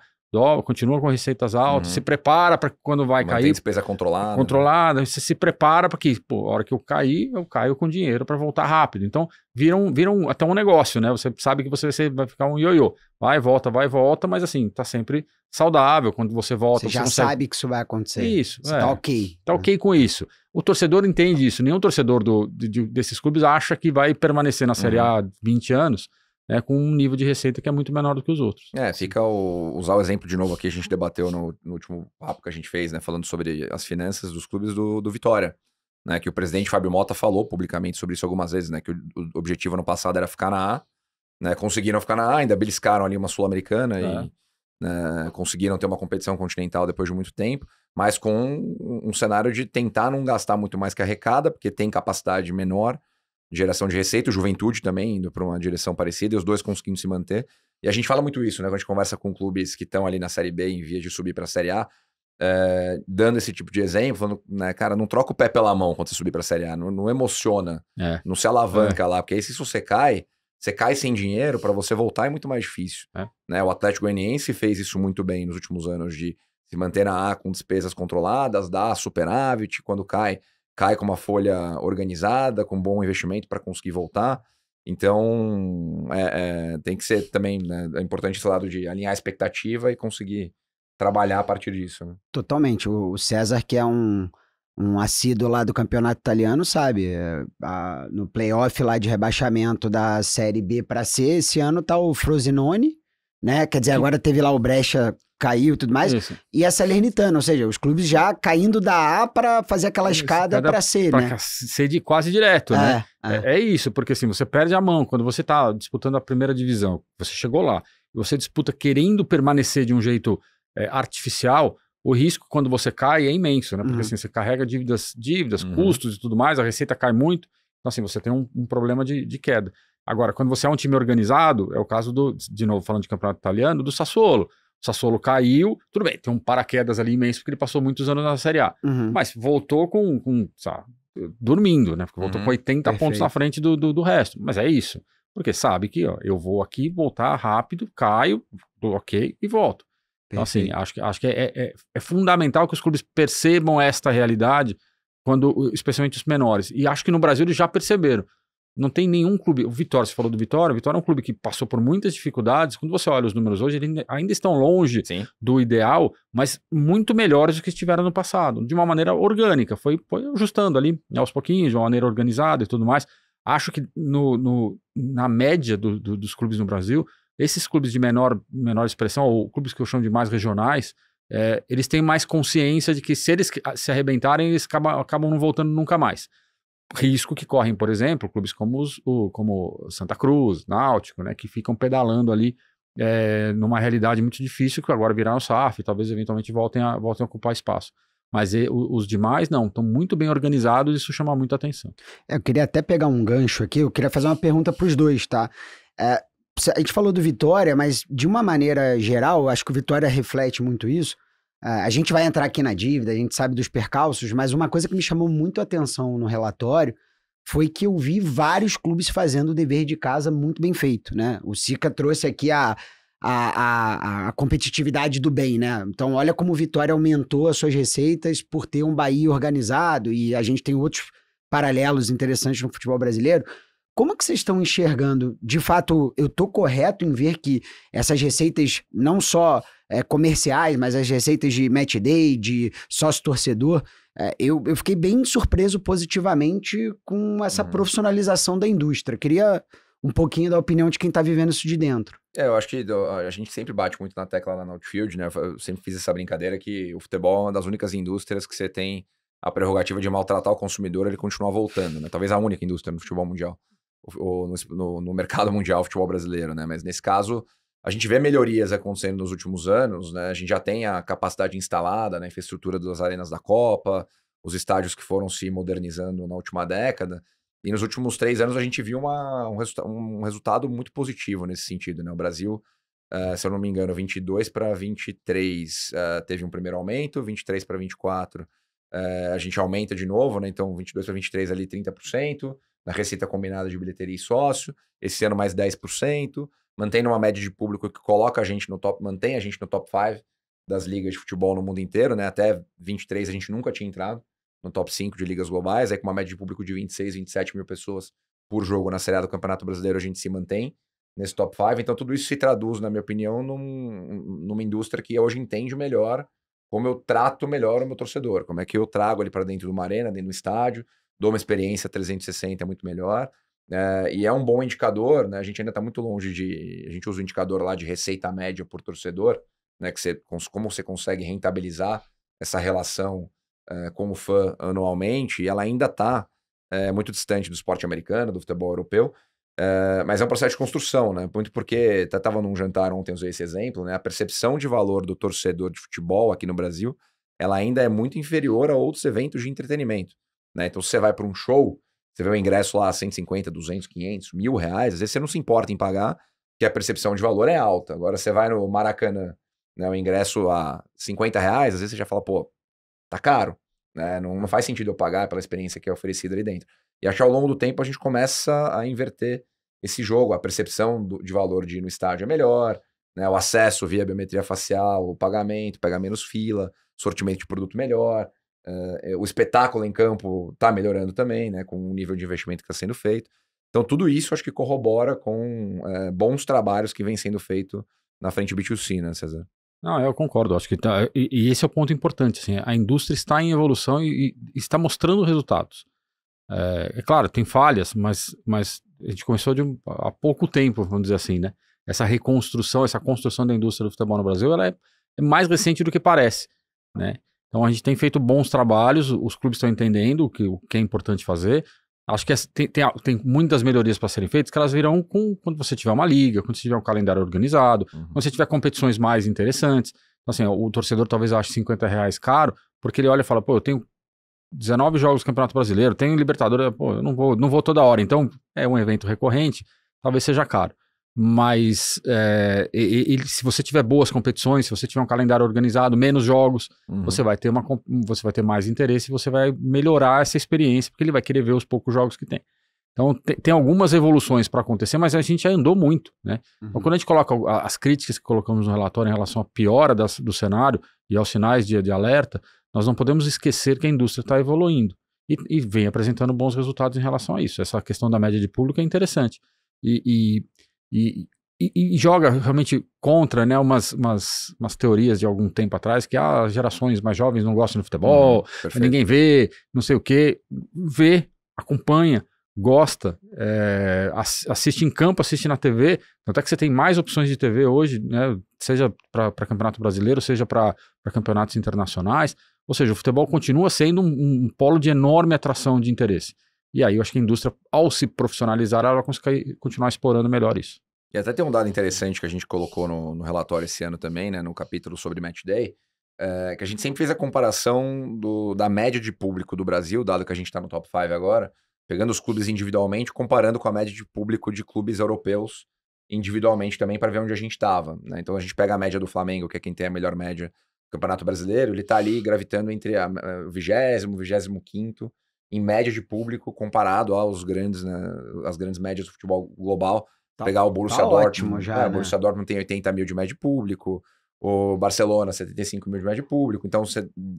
continua com receitas altas, se prepara para quando vai cair. Tem despesa controlada. Controlada, você se prepara para que, a hora que eu caio com dinheiro para voltar rápido. Então, viram até um negócio, né? Você sabe que você vai ficar um ioiô. Vai, volta, mas assim, tá sempre saudável. Quando você volta, você já sabe que isso vai acontecer. Isso. Você tá ok. Tá ok com isso. O torcedor entende isso. Nenhum torcedor desses clubes acha que vai permanecer na Série A 20 anos, com um nível de receita que é muito menor do que os outros. Fica usar o exemplo de novo aqui, a gente debateu no último papo que a gente fez, né, falando sobre as finanças dos clubes do Vitória, né, que o presidente Fábio Mota falou publicamente sobre isso algumas vezes, né, que o objetivo no passado era ficar na A, né, conseguiram ficar na A, ainda beliscaram ali uma Sul-Americana e né, conseguiram ter uma competição continental depois de muito tempo, mas com um cenário de tentar não gastar muito mais que arrecada, porque tem capacidade menor, geração de receita, o Juventude também indo para uma direção parecida, e os dois conseguindo se manter. E a gente fala muito isso, né? Quando a gente conversa com clubes que estão ali na Série B em via de subir para a Série A, dando esse tipo de exemplo, falando, né, cara, não troca o pé pela mão quando você subir para a Série A, não emociona, não se alavanca lá, porque aí se você cai sem dinheiro, para você voltar é muito mais difícil. Né? O Atlético Goianiense fez isso muito bem nos últimos anos, de se manter na A com despesas controladas, dar superávit, quando cai com uma folha organizada, com bom investimento para conseguir voltar. Então, tem que ser também, né, é importante esse lado de alinhar a expectativa e conseguir trabalhar a partir disso. Né? Totalmente. O César, que é um assíduo lá do campeonato italiano, sabe? No playoff lá de rebaixamento da Série B para C, esse ano tá o Frosinone, né? Quer dizer, agora teve lá o Brecha, caiu e tudo mais, e a Salernitana, ou seja, os clubes já caindo da A para fazer aquela escada para C, né? Para ser quase direto, né? É isso, porque assim, você perde a mão quando você tá disputando a primeira divisão, você chegou lá, e você disputa querendo permanecer de um jeito artificial, o risco quando você cai é imenso, né? Porque assim, você carrega dívidas, custos e tudo mais, a receita cai muito, então assim, você tem um problema de queda. Agora, quando você é um time organizado, é o caso de novo, falando de campeonato italiano, do Sassuolo. O Sassuolo caiu, tudo bem, tem um paraquedas ali imenso, porque ele passou muitos anos na Série A. Mas voltou sabe, dormindo, né? Porque voltou com 80 pontos na frente do resto. Mas é isso. porque sabe que eu vou aqui voltar rápido, caio, ok, e volto. Então, assim, acho que é fundamental que os clubes percebam esta realidade, especialmente os menores. E acho que no Brasil eles já perceberam. Não tem nenhum clube. O Vitória, você falou do Vitória. O Vitória é um clube que passou por muitas dificuldades. Quando você olha os números hoje, eles ainda estão longe do ideal, mas muito melhores do que estiveram no passado, de uma maneira orgânica. Foi ajustando ali aos pouquinhos, de uma maneira organizada e tudo mais. Acho que na média dos clubes no Brasil, esses clubes de menor expressão, ou clubes que eu chamo de mais regionais, eles têm mais consciência de que se eles se arrebentarem, eles acabam não voltando nunca mais. Risco que correm, por exemplo, clubes como Santa Cruz, Náutico, né, que ficam pedalando ali numa realidade muito difícil, que agora viraram SAF, talvez eventualmente voltem a ocupar espaço. Mas os demais não, estão muito bem organizados e isso chama muita atenção. Eu queria até pegar um gancho aqui, eu queria fazer uma pergunta para os dois, tá? A gente falou do Vitória, mas de uma maneira geral, acho que o Vitória reflete muito isso. A gente vai entrar aqui na dívida, a gente sabe dos percalços, mas uma coisa que me chamou muito a atenção no relatório foi que eu vi vários clubes fazendo o dever de casa muito bem feito, né? O Sica trouxe aqui a competitividade do bem, né? Então, olha como o Vitória aumentou as suas receitas por ter um Bahia organizado, e a gente tem outros paralelos interessantes no futebol brasileiro. Como que vocês estão enxergando? De fato, eu estou correto em ver que essas receitas, não só comerciais, mas as receitas de match day, de sócio-torcedor, eu fiquei bem surpreso positivamente com essa profissionalização da indústria. Queria um pouquinho da opinião de quem está vivendo isso de dentro. Eu acho que a gente sempre bate muito na tecla lá na Outfield, né? Eu sempre fiz essa brincadeira que o futebol é uma das únicas indústrias que você tem a prerrogativa de maltratar o consumidor, ele continua voltando, né? Talvez a única indústria no futebol mundial. Ou no mercado mundial, futebol brasileiro, né? Mas nesse caso, a gente vê melhorias acontecendo nos últimos anos, né? A gente já tem a capacidade instalada, né? A infraestrutura das arenas da Copa, os estádios que foram se modernizando na última década, e nos últimos 3 anos a gente viu um resultado muito positivo nesse sentido, né? O Brasil, se eu não me engano, 22 para 23 teve um primeiro aumento, 23 para 24 a gente aumenta de novo, né? Então 22 para 23 ali 30%, na receita combinada de bilheteria e sócio, esse ano mais 10%, mantendo uma média de público que coloca a gente no top, mantém a gente no top 5 das ligas de futebol no mundo inteiro, né? Até 23 a gente nunca tinha entrado no top 5 de ligas globais, aí com uma média de público de 26, 27 mil pessoas por jogo na Série A do Campeonato Brasileiro, a gente se mantém nesse top 5, então tudo isso se traduz, na minha opinião, numa indústria que hoje entende melhor como eu trato melhor o meu torcedor, como é que eu trago ele para dentro de uma arena, dentro do estádio, dou uma experiência 360 muito melhor, e é um bom indicador, né? A gente ainda está muito longe a gente usa o indicador lá de receita média por torcedor, né? Como você consegue rentabilizar essa relação com o fã anualmente, e ela ainda está muito distante do esporte americano, do futebol europeu, mas é um processo de construção, né? Muito porque, estava num jantar ontem, eu usei esse exemplo, né? A percepção de valor do torcedor de futebol aqui no Brasil, ela ainda é muito inferior a outros eventos de entretenimento, né? Então, se você vai para um show, você vê o ingresso lá 150, 200, 500, R$1.000, às vezes você não se importa em pagar, porque a percepção de valor é alta. Agora, você vai no Maracanã, né, o ingresso a R$50, às vezes você já fala, pô, tá caro, né? Não faz sentido eu pagar pela experiência que é oferecida ali dentro. E acho que ao longo do tempo a gente começa a inverter esse jogo, a percepção de valor de ir no estádio é melhor, né? O acesso via biometria facial, o pagamento, pegar menos fila, sortimento de produto melhor, o espetáculo em campo está melhorando também, né? Com o nível de investimento que está sendo feito. Então tudo isso acho que corrobora com bons trabalhos que vem sendo feito na frente B2C, né, César? Não, eu concordo, acho que e esse é o ponto importante, assim, a indústria está em evolução e está mostrando resultados. É claro, tem falhas, mas a gente começou há pouco tempo, vamos dizer assim, né? Essa construção da indústria do futebol no Brasil, ela é mais recente do que parece, né? Então a gente tem feito bons trabalhos, os clubes estão entendendo o que é importante fazer. Acho que tem muitas melhorias para serem feitas, que elas virão quando você tiver uma liga, quando você tiver um calendário organizado, quando você tiver competições mais interessantes. Então, assim, o torcedor talvez ache R$50 caro, porque ele olha e fala, pô, eu tenho 19 jogos do Campeonato Brasileiro, tenho Libertadores, pô, eu não vou toda hora, então é um evento recorrente, talvez seja caro. Mas se você tiver boas competições, se você tiver um calendário organizado, menos jogos, você vai ter mais interesse e você vai melhorar essa experiência, porque ele vai querer ver os poucos jogos que tem. Então, tem algumas evoluções para acontecer, mas a gente já andou muito, né? Então, quando a gente coloca as críticas que colocamos no relatório em relação à piora do cenário e aos sinais de alerta, nós não podemos esquecer que a indústria está evoluindo e vem apresentando bons resultados em relação a isso. Essa questão da média de público é interessante. E joga realmente contra, né, umas teorias de algum tempo atrás que as gerações mais jovens não gostam de futebol, ninguém vê, não sei o quê. Vê, acompanha, gosta, assiste em campo, assiste na TV. Tanto é que você tem mais opções de TV hoje, né, seja para Campeonato Brasileiro, seja para campeonatos internacionais. Ou seja, o futebol continua sendo um polo de enorme atração de interesse. E aí eu acho que a indústria, ao se profissionalizar, ela vai conseguir continuar explorando melhor isso. E até tem um dado interessante que a gente colocou no relatório esse ano também, né, no capítulo sobre Match Day, que a gente sempre fez a comparação da média de público do Brasil, dado que a gente está no top 5 agora, pegando os clubes individualmente, comparando com a média de público de clubes europeus individualmente também, para ver onde a gente estava, né? Então a gente pega a média do Flamengo, que é quem tem a melhor média do Campeonato Brasileiro, ele está ali gravitando entre o 20º, 25º, em média de público, comparado aos grandes, né, as grandes médias do futebol global. Pegar o Borussia Dortmund, já, o Borussia Dortmund tem 80 mil de média de público, o Barcelona 75 mil de média de público, então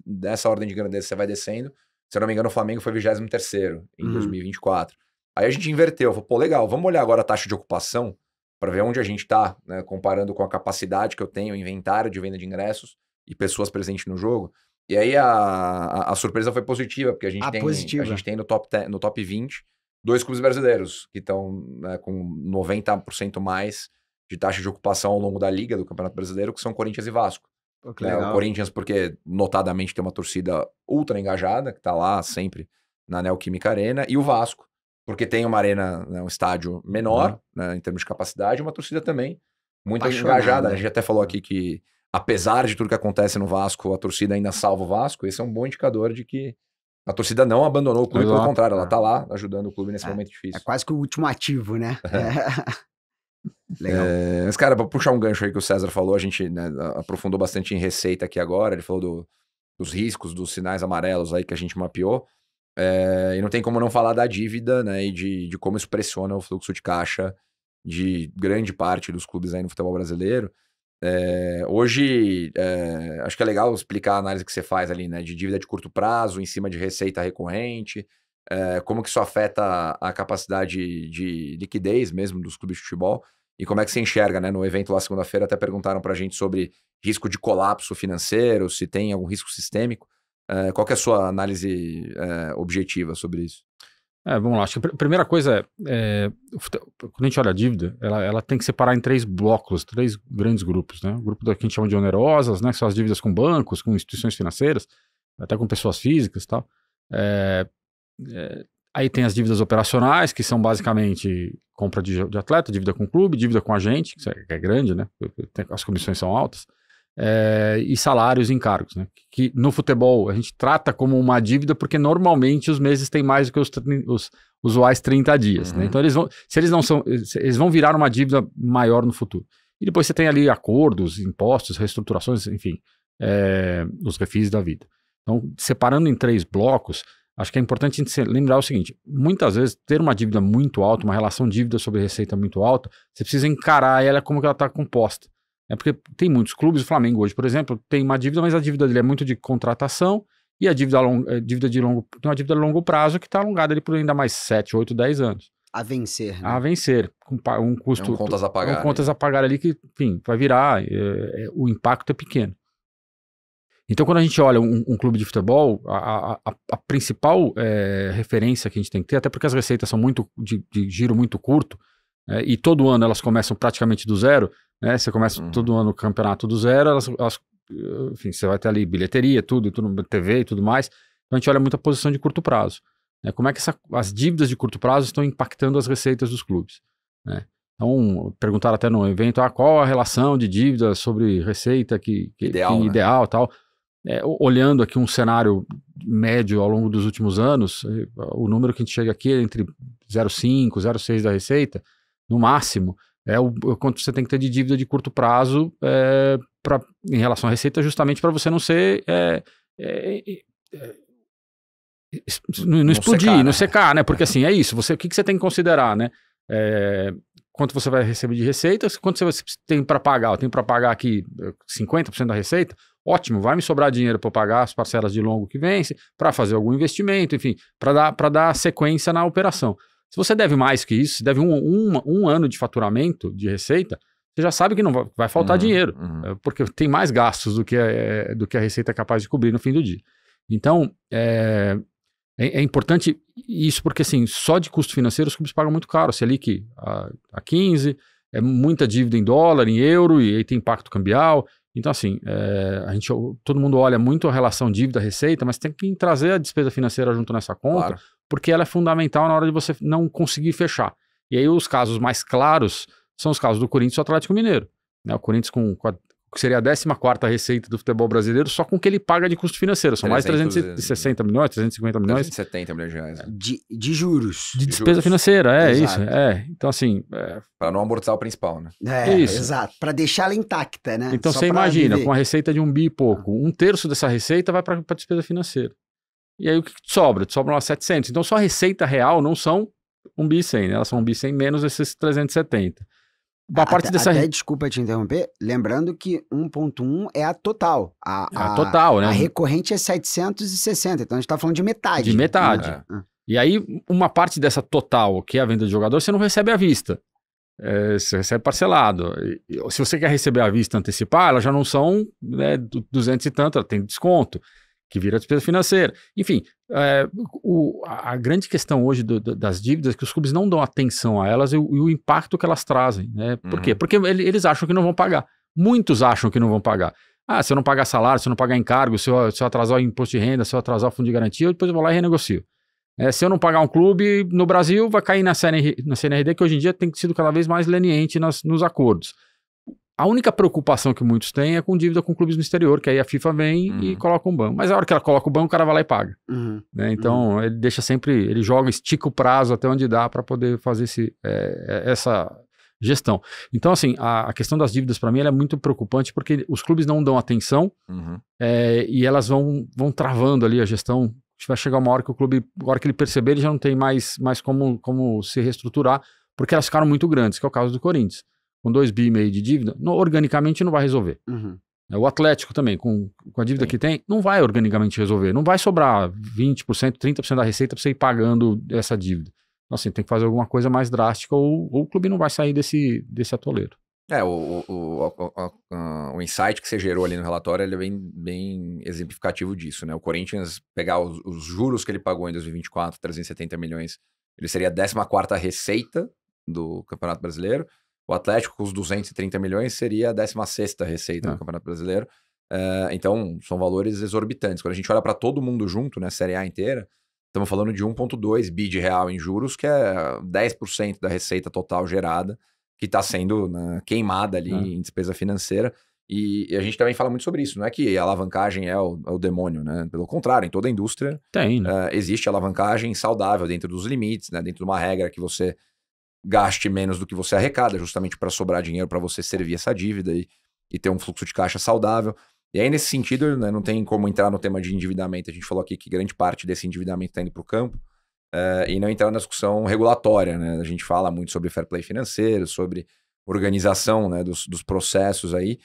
dessa ordem de grandeza você vai descendo. Se eu não me engano, o Flamengo foi 23º em 2024. Aí a gente inverteu, falou, pô, legal, vamos olhar agora a taxa de ocupação para ver onde a gente está, né, comparando com a capacidade que eu tenho, inventário de venda de ingressos e pessoas presentes no jogo. E aí a surpresa foi positiva, porque a gente tem no top 20 2 clubes brasileiros que estão, né, com 90% mais de taxa de ocupação ao longo da liga do Campeonato Brasileiro, que são Corinthians e Vasco. Pô, que legal. O Corinthians, porque notadamente tem uma torcida ultra engajada, que está lá sempre na Neoquímica Arena, e o Vasco, porque tem uma arena, né, um estádio menor, né, em termos de capacidade, e uma torcida também muito engajada. A gente até falou aqui que, apesar de tudo que acontece no Vasco, a torcida ainda salva o Vasco. Esse é um bom indicador de que a torcida não abandonou o clube, pelo contrário, ela tá lá ajudando o clube nesse momento difícil. É quase que o último ativo, né? Legal. Mas, cara, pra puxar um gancho aí que o César falou, a gente, né, aprofundou bastante em receita aqui agora, ele falou dos riscos, dos sinais amarelos aí que a gente mapeou, e não tem como não falar da dívida, né, e de como isso pressiona o fluxo de caixa de grande parte dos clubes aí no futebol brasileiro. Hoje, acho que é legal explicar a análise que você faz ali, né, de dívida de curto prazo em cima de receita recorrente, como que isso afeta a capacidade de liquidez mesmo dos clubes de futebol, e como é que você enxerga, né, no evento lá segunda-feira até perguntaram pra gente sobre risco de colapso financeiro, se tem algum risco sistêmico. Qual que é a sua análise objetiva sobre isso? Vamos lá, acho que a primeira coisa quando a gente olha a dívida, ela tem que separar em 3 blocos, 3 grandes grupos, né? O grupo que a gente chama de onerosas, né? Que são as dívidas com bancos, com instituições financeiras, até com pessoas físicas e tal. Aí tem as dívidas operacionais, que são basicamente compra de atleta, dívida com clube, dívida com agente, que é grande, né? As comissões são altas. E salários e encargos, né? Que no futebol a gente trata como uma dívida porque normalmente os meses têm mais do que os usuais 30 dias, né? Então eles vão virar uma dívida maior no futuro. E depois você tem ali acordos, impostos, reestruturações, enfim, os refis da vida. Então, separando em 3 blocos, acho que é importante a gente lembrar o seguinte: muitas vezes ter uma dívida muito alta, uma relação dívida sobre receita muito alta, você precisa encarar ela como que ela está composta. Porque tem muitos clubes, o Flamengo hoje, por exemplo, tem uma dívida, mas a dívida dele é muito de contratação, e a dívida de longo prazo que está alongada ali por ainda mais 7, 8, 10 anos. A vencer. Né? A vencer, com um custo... contas a pagar. Contas a pagar ali que, enfim, vai virar, o impacto é pequeno. Então, quando a gente olha um clube de futebol, a principal referência que a gente tem que ter, até porque as receitas são muito de giro muito curto, e todo ano elas começam praticamente do zero, né? Você começa todo ano o campeonato do zero, enfim, você vai ter ali bilheteria, tudo, TV e tudo mais. Então a gente olha muito a posição de curto prazo, né? Como é que as dívidas de curto prazo estão impactando as receitas dos clubes, né? Então, perguntaram até no evento, qual a relação de dívida sobre receita que ideal, tal. Olhando aqui um cenário médio ao longo dos últimos anos, o número que a gente chega aqui é entre 0,5, 0,6 da receita, no máximo, o quanto você tem que ter de dívida de curto prazo em relação à receita, justamente para você não ser não explodir, secar, não secar, né? Porque assim, é isso. O que você tem que considerar, né? Quanto você vai receber de receita, quanto você tem para pagar. Eu tenho para pagar aqui 50% da receita, ótimo, vai me sobrar dinheiro para pagar as parcelas de longo que vence, para fazer algum investimento, enfim, para dar sequência na operação. Se você deve mais que isso, se deve um ano de faturamento de receita, você já sabe que não vai faltar dinheiro, porque tem mais gastos do que a receita é capaz de cobrir no fim do dia. Então, é importante isso porque, assim, só de custo financeiro os clubes pagam muito caro. A Selic a 15, é muita dívida em dólar, em euro, e aí tem impacto cambial. Então, assim, todo mundo olha muito a relação dívida-receita, mas tem que trazer a despesa financeira junto nessa conta, claro, porque ela é fundamental na hora de você não conseguir fechar. E aí os casos mais claros são os casos do Corinthians e do Atlético Mineiro. Né? O Corinthians que seria a 14ª receita do futebol brasileiro, só com o que ele paga de custo financeiro. São mais 360 milhões, 350 milhões. 370 milhões de reais. Né? De juros. De despesa financeira, exato. Isso. Então, assim... Para não amortizar o principal, né? Isso. Exato. Para deixar ela intacta, né? Então, você imagina, com a receita de 1 bi e pouco, 1/3 dessa receita vai para despesa financeira. E aí, o que te sobra? Te sobram lá 700. Então, só a receita real não são 1 bi e 100, né? Elas são 1 bi e 100 menos esses 370. Desculpa te interromper, lembrando que 1.1 é a total. A total, né? A recorrente é 760, então a gente tá falando de metade. De metade. E aí, uma parte dessa total, que é a venda de jogador, você não recebe à vista. Você recebe parcelado. Se você quer receber à vista antecipar, elas já não são 200 e tanto, ela tem desconto, que vira despesa financeira. Enfim, a grande questão hoje das dívidas é que os clubes não dão atenção a elas e o impacto que elas trazem. Né? Por quê? Porque eles acham que não vão pagar. Muitos acham que não vão pagar. Se eu não pagar salário, se eu não pagar encargo, se eu atrasar o imposto de renda, se eu atrasar o fundo de garantia, depois eu vou lá e renegocio. Se eu não pagar um clube no Brasil, vai cair na CNRD, que hoje em dia tem sido cada vez mais leniente nos acordos. A única preocupação que muitos têm é com dívida com clubes no exterior, que aí a FIFA vem e coloca um banco. Mas a hora que ela coloca o banco, o cara vai lá e paga. Né? Então, ele deixa sempre, ele estica o prazo até onde dá para poder fazer essa gestão. Então, assim, a questão das dívidas para mim ela é muito preocupante porque os clubes não dão atenção e elas vão travando ali a gestão. Vai chegar uma hora que o clube, a hora que ele perceber, ele já não tem mais como se reestruturar, porque elas ficaram muito grandes, que é o caso do Corinthians. Com 2,5 bi de dívida, organicamente não vai resolver. O Atlético também, com a dívida que tem, não vai organicamente resolver. Não vai sobrar 20%, 30% da receita para você ir pagando essa dívida. Então, assim, tem que fazer alguma coisa mais drástica ou o clube não vai sair desse atoleiro. O insight que você gerou ali no relatório, ele é bem exemplificativo disso, né? O Corinthians, pegar os juros que ele pagou em 2024, 370 milhões, ele seria a 14ª receita do Campeonato Brasileiro. O Atlético, com os 230 milhões, seria a 16ª receita do Campeonato Brasileiro. Então, são valores exorbitantes. Quando a gente olha para todo mundo junto, né, Série A inteira, estamos falando de 1,2 bi de real em juros, que é 10% da receita total gerada, que está sendo queimada ali em despesa financeira. E a gente também fala muito sobre isso. Não é que a alavancagem é o demônio, né? Pelo contrário, em toda a indústria existe alavancagem saudável dentro dos limites, né? Dentro de uma regra que você gaste menos do que você arrecada, justamente para sobrar dinheiro para você servir essa dívida e ter um fluxo de caixa saudável. E aí, nesse sentido, né, não tem como entrar no tema de endividamento. A gente falou aqui que grande parte desse endividamento está indo para o campo, e não entrar na discussão regulatória. Né? A gente fala muito sobre fair play financeiro, sobre organização, né, dos processos aí.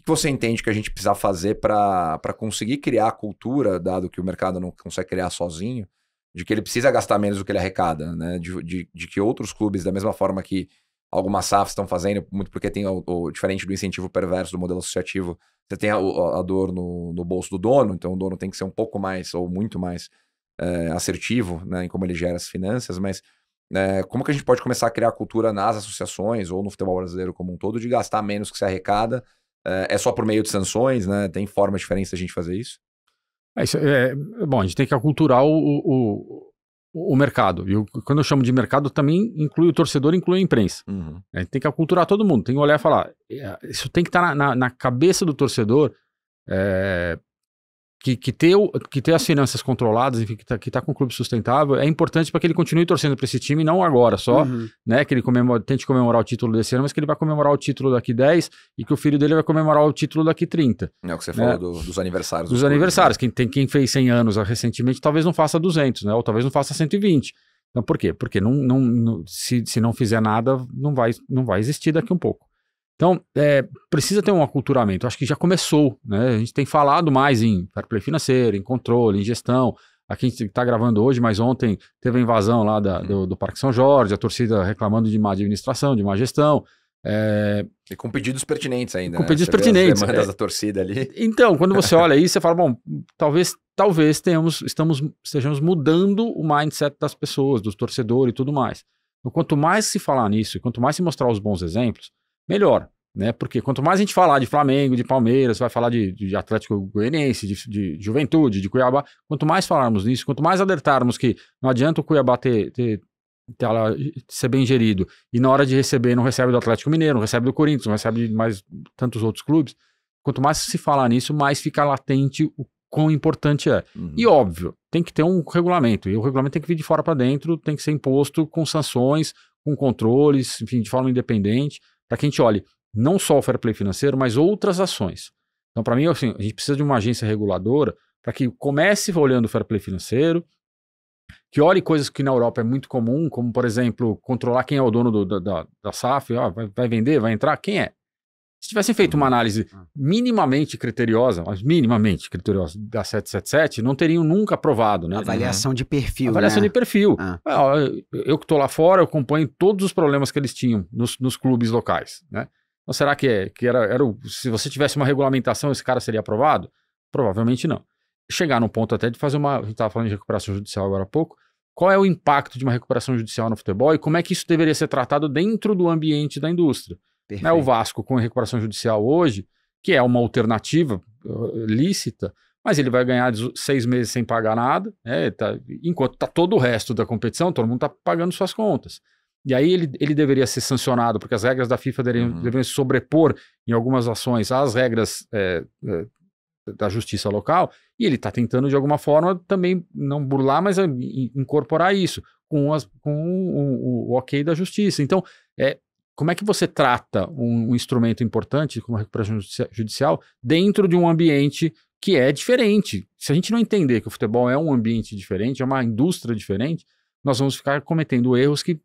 O que você entende que a gente precisa fazer para conseguir criar a cultura, dado que o mercado não consegue criar sozinho, de que ele precisa gastar menos do que ele arrecada, né? De que outros clubes, da mesma forma que algumas SAFs estão fazendo, muito porque tem diferente do incentivo perverso do modelo associativo, você tem a dor no bolso do dono, então o dono tem que ser um pouco mais, ou muito mais assertivo, né, em como ele gera as finanças, mas como que a gente pode começar a criar a cultura nas associações, ou no futebol brasileiro como um todo, de gastar menos que se arrecada? É só por meio de sanções, né? Tem formas diferentes da gente fazer isso? Bom, a gente tem que aculturar o mercado. E quando eu chamo de mercado, também inclui o torcedor, inclui a imprensa. A gente tem que aculturar todo mundo, tem que olhar e falar. Isso tem que estar na cabeça do torcedor, que ter as finanças controladas, enfim, que tá com um clube sustentável, é importante para que ele continue torcendo para esse time, não agora só, né? Que ele tente comemorar o título desse ano, mas que ele vai comemorar o título daqui 10 e que o filho dele vai comemorar o título daqui 30. É o que você falou dos aniversários. Dos aniversários. Né? Quem fez 100 anos recentemente talvez não faça 200, né? Ou talvez não faça 120. Então por quê? Porque se não fizer nada, não vai existir daqui um pouco. Então, precisa ter um aculturamento. Acho que já começou, né? A gente tem falado mais em fair play financeiro, em controle, em gestão. Aqui a gente está gravando hoje, mas ontem teve a invasão lá do Parque São Jorge, a torcida reclamando de má administração, de má gestão. E com pedidos pertinentes ainda, com pedidos pertinentes. As demandas da torcida ali. Então, quando você olha isso, você fala, bom, talvez estejamos mudando o mindset das pessoas, dos torcedores e tudo mais. Então, quanto mais se falar nisso, quanto mais se mostrar os bons exemplos, melhor, né? Porque quanto mais a gente falar de Flamengo, de Palmeiras, vai falar de Atlético Goianiense, de Juventude, de Cuiabá, quanto mais falarmos nisso, quanto mais alertarmos que não adianta o Cuiabá ser bem gerido e na hora de receber não recebe do Atlético Mineiro, não recebe do Corinthians, não recebe de mais tantos outros clubes, quanto mais se falar nisso, mais fica latente o quão importante é. E óbvio, tem que ter um regulamento, e o regulamento tem que vir de fora para dentro, tem que ser imposto com sanções, com controles, enfim, de forma independente, para que a gente olhe não só o fair play financeiro, mas outras ações. Então, para mim, assim, a gente precisa de uma agência reguladora para que comece olhando o fair play financeiro, que olhe coisas que na Europa é muito comum, como, por exemplo, controlar quem é o dono da SAF, vai vender, vai entrar, quem é? Se tivessem feito uma análise minimamente criteriosa da 777, não teriam nunca aprovado, né? Avaliação de perfil, Avaliação né? de perfil. Eu que estou lá fora, eu acompanho todos os problemas que eles tinham nos clubes locais, né? Então será que se você tivesse uma regulamentação, esse cara seria aprovado? Provavelmente não. Chegar no ponto até de fazer a gente estava falando de recuperação judicial agora há pouco, qual é o impacto de uma recuperação judicial no futebol e como é que isso deveria ser tratado dentro do ambiente da indústria? Né, o Vasco com a recuperação judicial hoje, que é uma alternativa lícita, mas ele vai ganhar 6 meses sem pagar nada, né, enquanto está todo o resto da competição, todo mundo está pagando suas contas. E aí ele deveria ser sancionado, porque as regras da FIFA deveriam se sobrepor em algumas ações às regras da justiça local, e ele está tentando de alguma forma também não burlar, mas incorporar isso com o ok da justiça. Então, como é que você trata um instrumento importante como a recuperação judicial dentro de um ambiente que é diferente? Se a gente não entender que o futebol é um ambiente diferente, é uma indústria diferente, nós vamos ficar cometendo erros que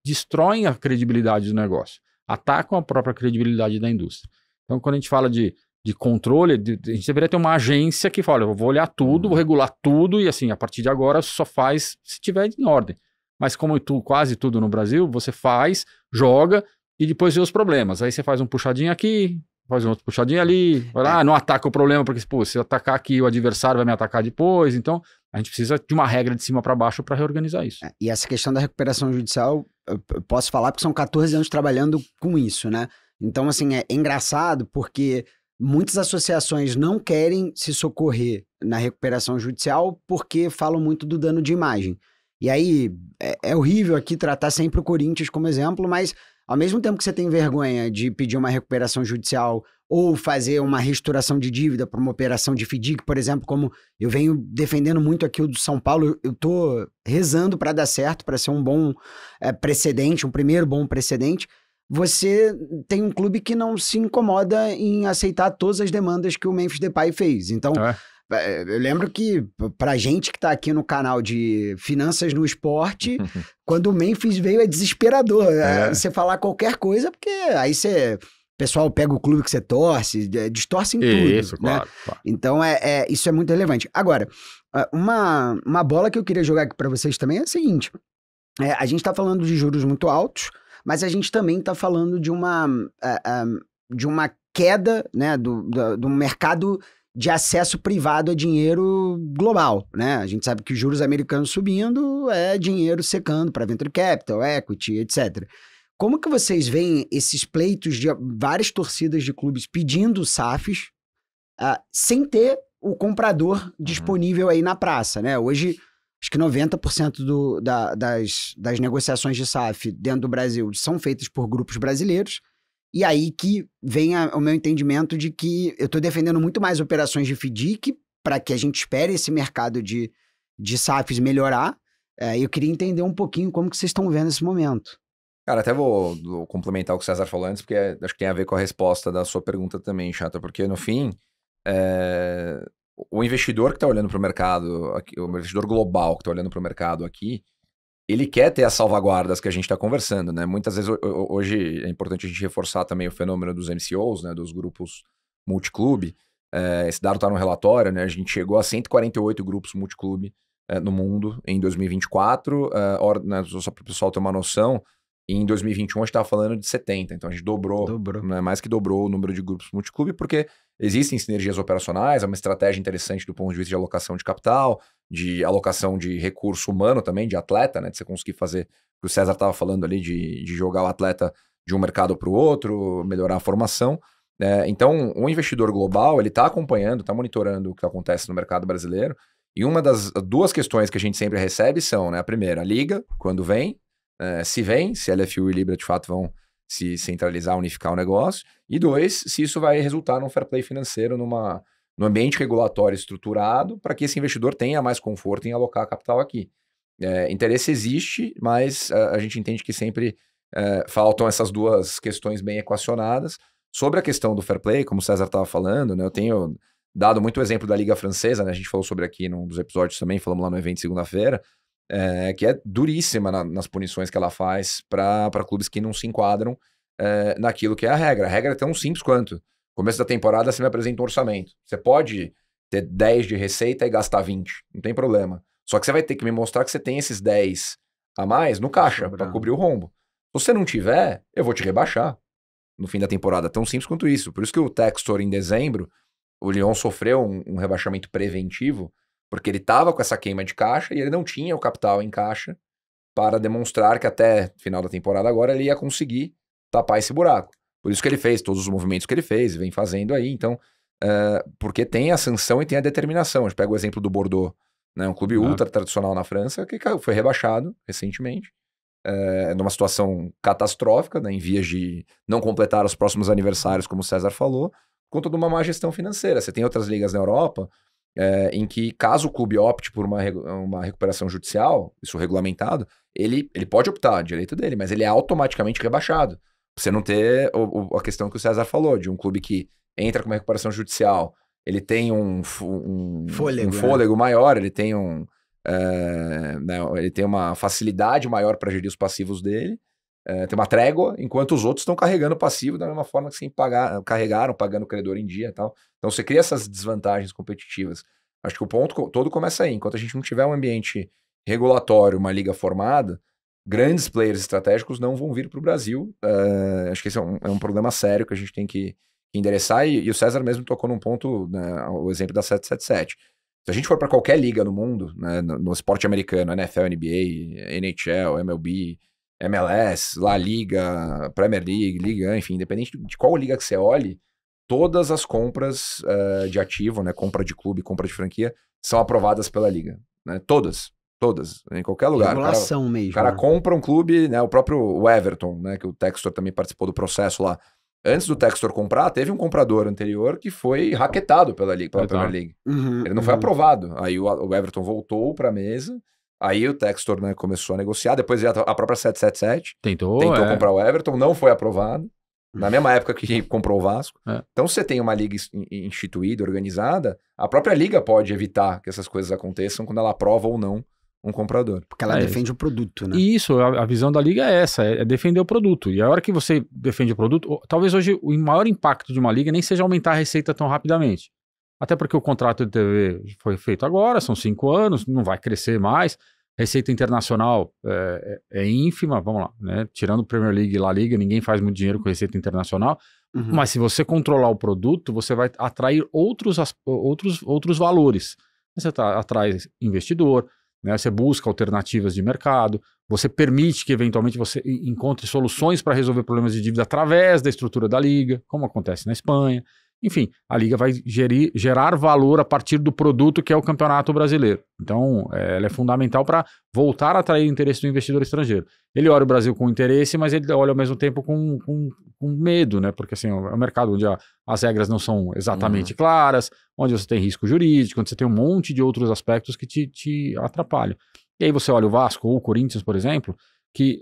destroem a credibilidade do negócio, atacam a própria credibilidade da indústria. Então, quando a gente fala de controle, a gente deveria ter uma agência que fala, eu vou olhar tudo, vou regular tudo e assim, a partir de agora só faz se tiver em ordem. Mas como quase tudo no Brasil, você faz, joga e depois vê os problemas. Aí você faz um puxadinho aqui, faz um outro puxadinho ali, vai lá, não ataca o problema, porque se atacar aqui o adversário vai me atacar depois. Então, a gente precisa de uma regra de cima para baixo para reorganizar isso. E essa questão da recuperação judicial, eu posso falar porque são 14 anos trabalhando com isso, né? Então, assim, é engraçado porque muitas associações não querem se socorrer na recuperação judicial porque falam muito do dano de imagem. E aí, é horrível aqui tratar sempre o Corinthians como exemplo, mas ao mesmo tempo que você tem vergonha de pedir uma recuperação judicial ou fazer uma restauração de dívida para uma operação de FDIC, por exemplo, como eu venho defendendo muito aqui o do São Paulo, eu tô rezando para dar certo, para ser um bom precedente, um primeiro bom precedente. Você tem um clube que não se incomoda em aceitar todas as demandas que o Memphis Depay fez. Então, eu lembro que pra gente que tá aqui no canal de Finanças no Esporte, quando o Memphis veio é desesperador. Você falar qualquer coisa, porque aí o pessoal pega o clube que você torce, distorce em tudo. Isso, né? claro. Então, isso é muito relevante. Agora, uma bola que eu queria jogar aqui pra vocês também é a seguinte. A gente tá falando de juros muito altos, mas a gente também está falando de uma queda, né, do mercado de acesso privado a dinheiro global, né? A gente sabe que os juros americanos subindo é dinheiro secando para venture capital, equity, etc. Como que vocês veem esses pleitos de várias torcidas de clubes pedindo SAFs sem ter o comprador disponível aí na praça, né? Hoje, acho que 90% das negociações de SAF dentro do Brasil são feitas por grupos brasileiros. E aí que vem o meu entendimento de que eu estou defendendo muito mais operações de FDIC para que a gente espere esse mercado de SAFs melhorar. Eu queria entender um pouquinho como que vocês estão vendo esse momento. Cara, até vou complementar o que o César falou antes, porque acho que tem a ver com a resposta da sua pergunta também, Chata, porque no fim, o investidor que está olhando para o mercado, o investidor global que está olhando para o mercado aqui, ele quer ter as salvaguardas que a gente está conversando, né? Muitas vezes, hoje, é importante a gente reforçar também o fenômeno dos MCOs, né? Dos grupos multiclube. Esse dado está no relatório, né? A gente chegou a 148 grupos multiclube no mundo em 2024. Né, só para o pessoal ter uma noção, em 2021 a gente estava falando de 70, então a gente dobrou. Né, mais que dobrou o número de grupos multiclube, porque existem sinergias operacionais, é uma estratégia interessante do ponto de vista de alocação de capital, de alocação de recurso humano também, de atleta, né, de você conseguir fazer o que o César estava falando ali, de jogar o atleta de um mercado para o outro, melhorar a formação. Então, o investidor global, ele está acompanhando, está monitorando o que acontece no mercado brasileiro, e uma das duas questões que a gente sempre recebe são, né, a primeira, a liga, quando vem, se LFU e Libra de fato vão se centralizar, unificar o negócio, e 2, se isso vai resultar num fair play financeiro, num ambiente regulatório estruturado, para que esse investidor tenha mais conforto em alocar capital aqui. Interesse existe, mas a gente entende que sempre faltam essas duas questões bem equacionadas. Sobre a questão do fair play, como o César estava falando, né, eu tenho dado muito exemplo da Liga Francesa, né, a gente falou sobre aqui num dos episódios também, falamos lá no evento de segunda-feira, que é duríssima nas punições que ela faz para clubes que não se enquadram naquilo que é a regra. A regra é tão simples quanto: no começo da temporada você me apresenta um orçamento. Você pode ter 10 de receita e gastar 20, não tem problema. Só que você vai ter que me mostrar que você tem esses 10 a mais no caixa para cobrir o rombo. Se você não tiver, eu vou te rebaixar no fim da temporada. Tão simples quanto isso. Por isso que o Textor, em dezembro, o Lyon sofreu um rebaixamento preventivo, porque ele estava com essa queima de caixa e ele não tinha o capital em caixa para demonstrar que até final da temporada agora ele ia conseguir tapar esse buraco. Por isso que ele fez todos os movimentos que ele fez, vem fazendo aí. Então, porque tem a sanção e tem a determinação. A gente pega o exemplo do Bordeaux, né, um clube ultra tradicional na França, que foi rebaixado recentemente, numa situação catastrófica, né, em vias de não completar os próximos aniversários, como o César falou, por conta de uma má gestão financeira. Você tem outras ligas na Europa em que, caso o clube opte por uma recuperação judicial, isso regulamentado, ele pode optar, direito dele, mas ele é automaticamente rebaixado. Você não ter a questão que o César falou, de um clube que entra com uma recuperação judicial, ele tem um fôlego maior, ele tem ele tem uma facilidade maior para gerir os passivos dele, tem uma trégua, enquanto os outros estão carregando o passivo da mesma forma que sem carregaram, pagando o credor em dia e tal. Então você cria essas desvantagens competitivas. Acho que o ponto todo começa aí. Enquanto a gente não tiver um ambiente regulatório, uma liga formada, grandes players estratégicos não vão vir para o Brasil. Acho que esse é um problema sério que a gente tem que endereçar, e o César mesmo tocou num ponto, né, o exemplo da 777. Se a gente for para qualquer liga no mundo, né, no esporte americano, NFL, NBA, NHL, MLB, MLS, La Liga, Premier League, Liga, enfim, independente de qual liga que você olhe, todas as compras de ativo, né, compra de clube, compra de franquia, são aprovadas pela liga. Né, todas, em qualquer lugar. Regulação mesmo. O cara compra um clube, né, o próprio Everton, né, que o Textor também participou do processo lá. Antes do Textor comprar, teve um comprador anterior que foi raquetado pela Premier League. Ele não foi aprovado. Aí o Everton voltou para a mesa. Aí o Textor, né, começou a negociar. Depois a própria 777 tentou comprar o Everton, não foi aprovado. Na mesma época que comprou o Vasco. Então, se você tem uma liga instituída, organizada, a própria liga pode evitar que essas coisas aconteçam quando ela aprova ou não um comprador. Porque ela defende o produto, né? E isso, a visão da liga é essa, é defender o produto. E a hora que você defende o produto, talvez hoje o maior impacto de uma liga nem seja aumentar a receita tão rapidamente. Até porque o contrato de TV foi feito agora, são 5 anos, não vai crescer mais. Receita internacional é ínfima, vamos lá, né? Tirando Premier League e La Liga, ninguém faz muito dinheiro com receita internacional. Mas se você controlar o produto, você vai atrair outros valores. Você atrai investidor, né? Você busca alternativas de mercado, você permite que eventualmente você encontre soluções para resolver problemas de dívida através da estrutura da liga, como acontece na Espanha. Enfim, a Liga vai gerar valor a partir do produto que é o Campeonato Brasileiro. Então, ela é fundamental para voltar a atrair o interesse do investidor estrangeiro. Ele olha o Brasil com interesse, mas ele olha ao mesmo tempo com medo, né? Porque assim, é um mercado onde as regras não são exatamente claras, onde você tem risco jurídico, onde você tem um monte de outros aspectos que te atrapalham. E aí você olha o Vasco ou o Corinthians, por exemplo, que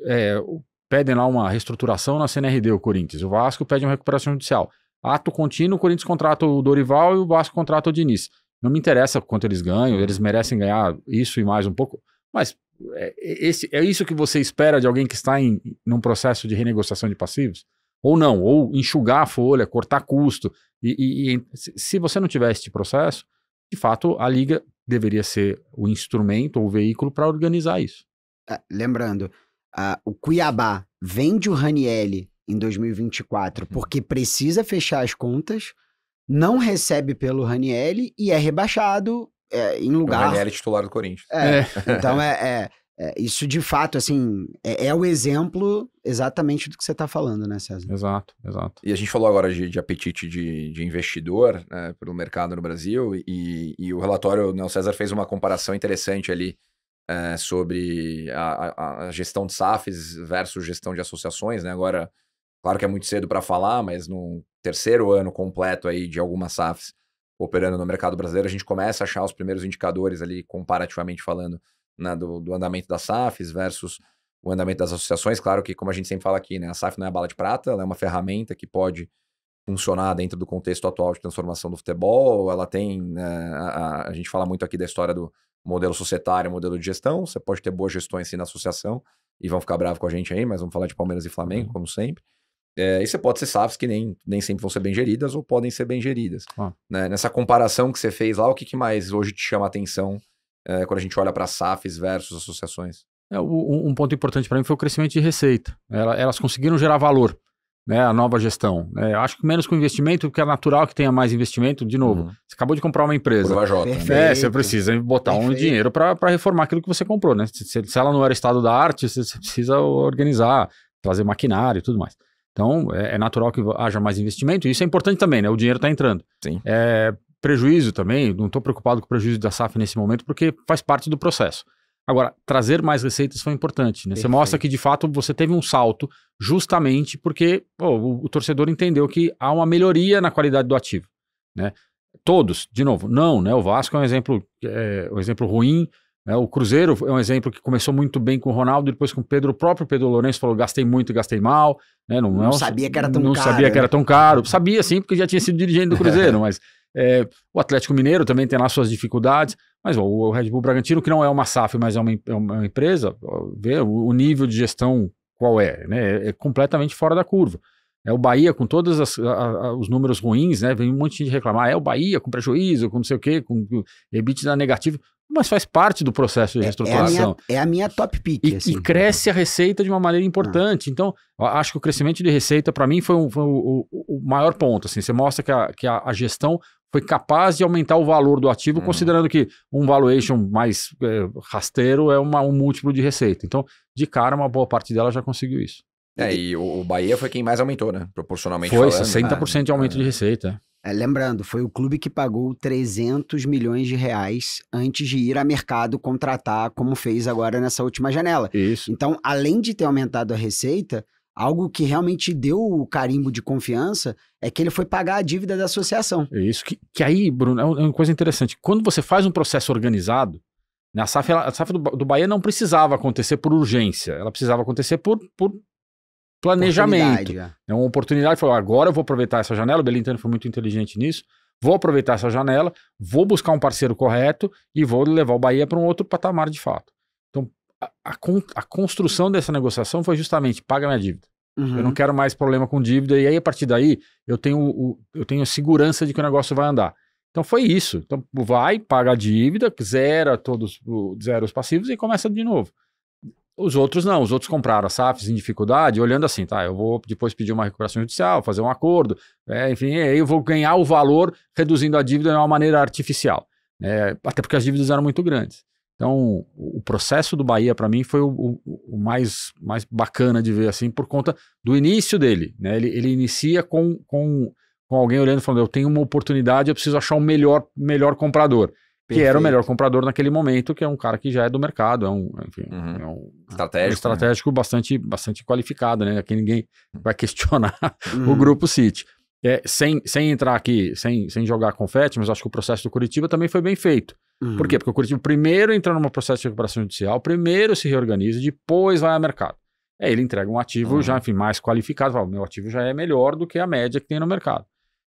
pedem lá uma reestruturação na CNRD, o Corinthians. O Vasco pede uma recuperação judicial. Ato contínuo, o Corinthians contrata o Dorival e o Vasco contrata o Diniz. Não me interessa quanto eles ganham, eles merecem ganhar isso e mais um pouco, mas é isso que você espera de alguém que está num processo de renegociação de passivos? Ou não, ou enxugar a folha, cortar custo. E se você não tiver este processo, de fato, a Liga deveria ser o instrumento ou o veículo para organizar isso. Lembrando, o Cuiabá vende o Ranieri em 2024 porque precisa fechar as contas, não recebe pelo Ranieri e é rebaixado em lugar... O Ranieri titular do Corinthians. Então isso de fato, assim, é o exemplo exatamente do que você está falando, né, César? Exato. E a gente falou agora de apetite de investidor, né, pelo mercado no Brasil, e o relatório, né, o César fez uma comparação interessante ali sobre a gestão de SAFs versus gestão de associações, né? Agora, claro que é muito cedo para falar, mas no terceiro ano completo aí de algumas SAFs operando no mercado brasileiro, a gente começa a achar os primeiros indicadores ali, comparativamente falando, né, do andamento das SAFs versus o andamento das associações. Claro que, como a gente sempre fala aqui, né, a SAF não é a bala de prata, ela é uma ferramenta que pode funcionar dentro do contexto atual de transformação do futebol. Ela tem, a gente fala muito aqui da história do modelo societário, modelo de gestão. Você pode ter boas gestões sim na associação, e vão ficar bravos com a gente aí, mas vamos falar de Palmeiras e Flamengo, como sempre. E você pode ser SAFs que nem sempre vão ser bem geridas ou podem ser bem geridas. Né? Nessa comparação que você fez lá, o que mais hoje te chama a atenção quando a gente olha para SAFs versus associações? Um ponto importante para mim foi o crescimento de receita. Elas conseguiram gerar valor, né, a nova gestão. Acho que menos com investimento, porque é natural que tenha mais investimento. De novo, você acabou de comprar uma empresa. Você precisa botar um dinheiro para reformar aquilo que você comprou. Né? Se ela não era estado da arte, você precisa organizar, trazer maquinário e tudo mais. Então, é natural que haja mais investimento, e isso é importante também, né? O dinheiro está entrando. Sim. Prejuízo também, não estou preocupado com o prejuízo da SAF nesse momento, porque faz parte do processo. Agora, trazer mais receitas foi importante, né? Você mostra que, de fato, você teve um salto justamente porque o torcedor entendeu que há uma melhoria na qualidade do ativo, né? Todos, de novo, não, né? O Vasco é um exemplo ruim, né? O Cruzeiro é um exemplo que começou muito bem com o Ronaldo, depois com o Pedro, o próprio Pedro Lourenço falou, gastei muito e gastei mal, né? Não sabia que era tão caro. Não sabia que era tão caro. Sabia sim, porque já tinha sido dirigente do Cruzeiro, mas o Atlético Mineiro também tem lá suas dificuldades, mas o Red Bull Bragantino, que não é uma SAF, mas é uma empresa, vê o nível de gestão qual né? É completamente fora da curva. O Bahia, com todos os números ruins, né? Vem um monte de gente reclamar, o Bahia com prejuízo, com não sei o quê, com EBITDA negativo, mas faz parte do processo de reestruturação. É a minha top pick. E cresce a receita de uma maneira importante. Então, acho que o crescimento de receita, para mim, foi o maior ponto. Assim, você mostra que a gestão foi capaz de aumentar o valor do ativo, considerando que um valuation mais rasteiro é um múltiplo de receita. Então, de cara, uma boa parte dela já conseguiu isso. E o Bahia foi quem mais aumentou, né? Proporcionalmente falando. Foi 60% de aumento de receita. Lembrando, foi o clube que pagou 300 milhões de reais antes de ir a mercado contratar, como fez agora nessa última janela. Isso. Então, além de ter aumentado a receita, algo que realmente deu o carimbo de confiança é que ele foi pagar a dívida da associação. Isso, que aí, Bruno, é uma coisa interessante. Quando você faz um processo organizado, né, a SAF do Bahia não precisava acontecer por urgência, ela precisava acontecer por planejamento. É uma oportunidade, falou, agora eu vou aproveitar essa janela, o Belintani foi muito inteligente nisso, vou aproveitar essa janela, vou buscar um parceiro correto e vou levar o Bahia para um outro patamar de fato. Então, a construção dessa negociação foi justamente, paga minha dívida. Eu não quero mais problema com dívida, e aí a partir daí eu tenho a segurança de que o negócio vai andar. Então foi isso. Então vai, paga a dívida, zera os passivos e começa de novo. Os outros não, os outros compraram as SAFs em dificuldade, olhando assim, eu vou depois pedir uma recuperação judicial, fazer um acordo, enfim, aí eu vou ganhar o valor reduzindo a dívida de uma maneira artificial, até porque as dívidas eram muito grandes. Então, o processo do Bahia, para mim, foi o mais bacana de ver, assim, por conta do início dele, né? Ele inicia com com alguém olhando e falando, eu tenho uma oportunidade, eu preciso achar o melhor comprador. Que era o melhor comprador naquele momento, que é um cara que já é do mercado, é um estratégico bastante qualificado, né? Que ninguém vai questionar o Grupo City. Sem entrar aqui, sem jogar confete, mas acho que o processo do Curitiba também foi bem feito. Por quê? Porque o Curitiba primeiro entra num processo de recuperação judicial, primeiro se reorganiza, depois vai ao mercado. Ele entrega um ativo já, enfim, mais qualificado, fala, meu ativo já é melhor do que a média que tem no mercado.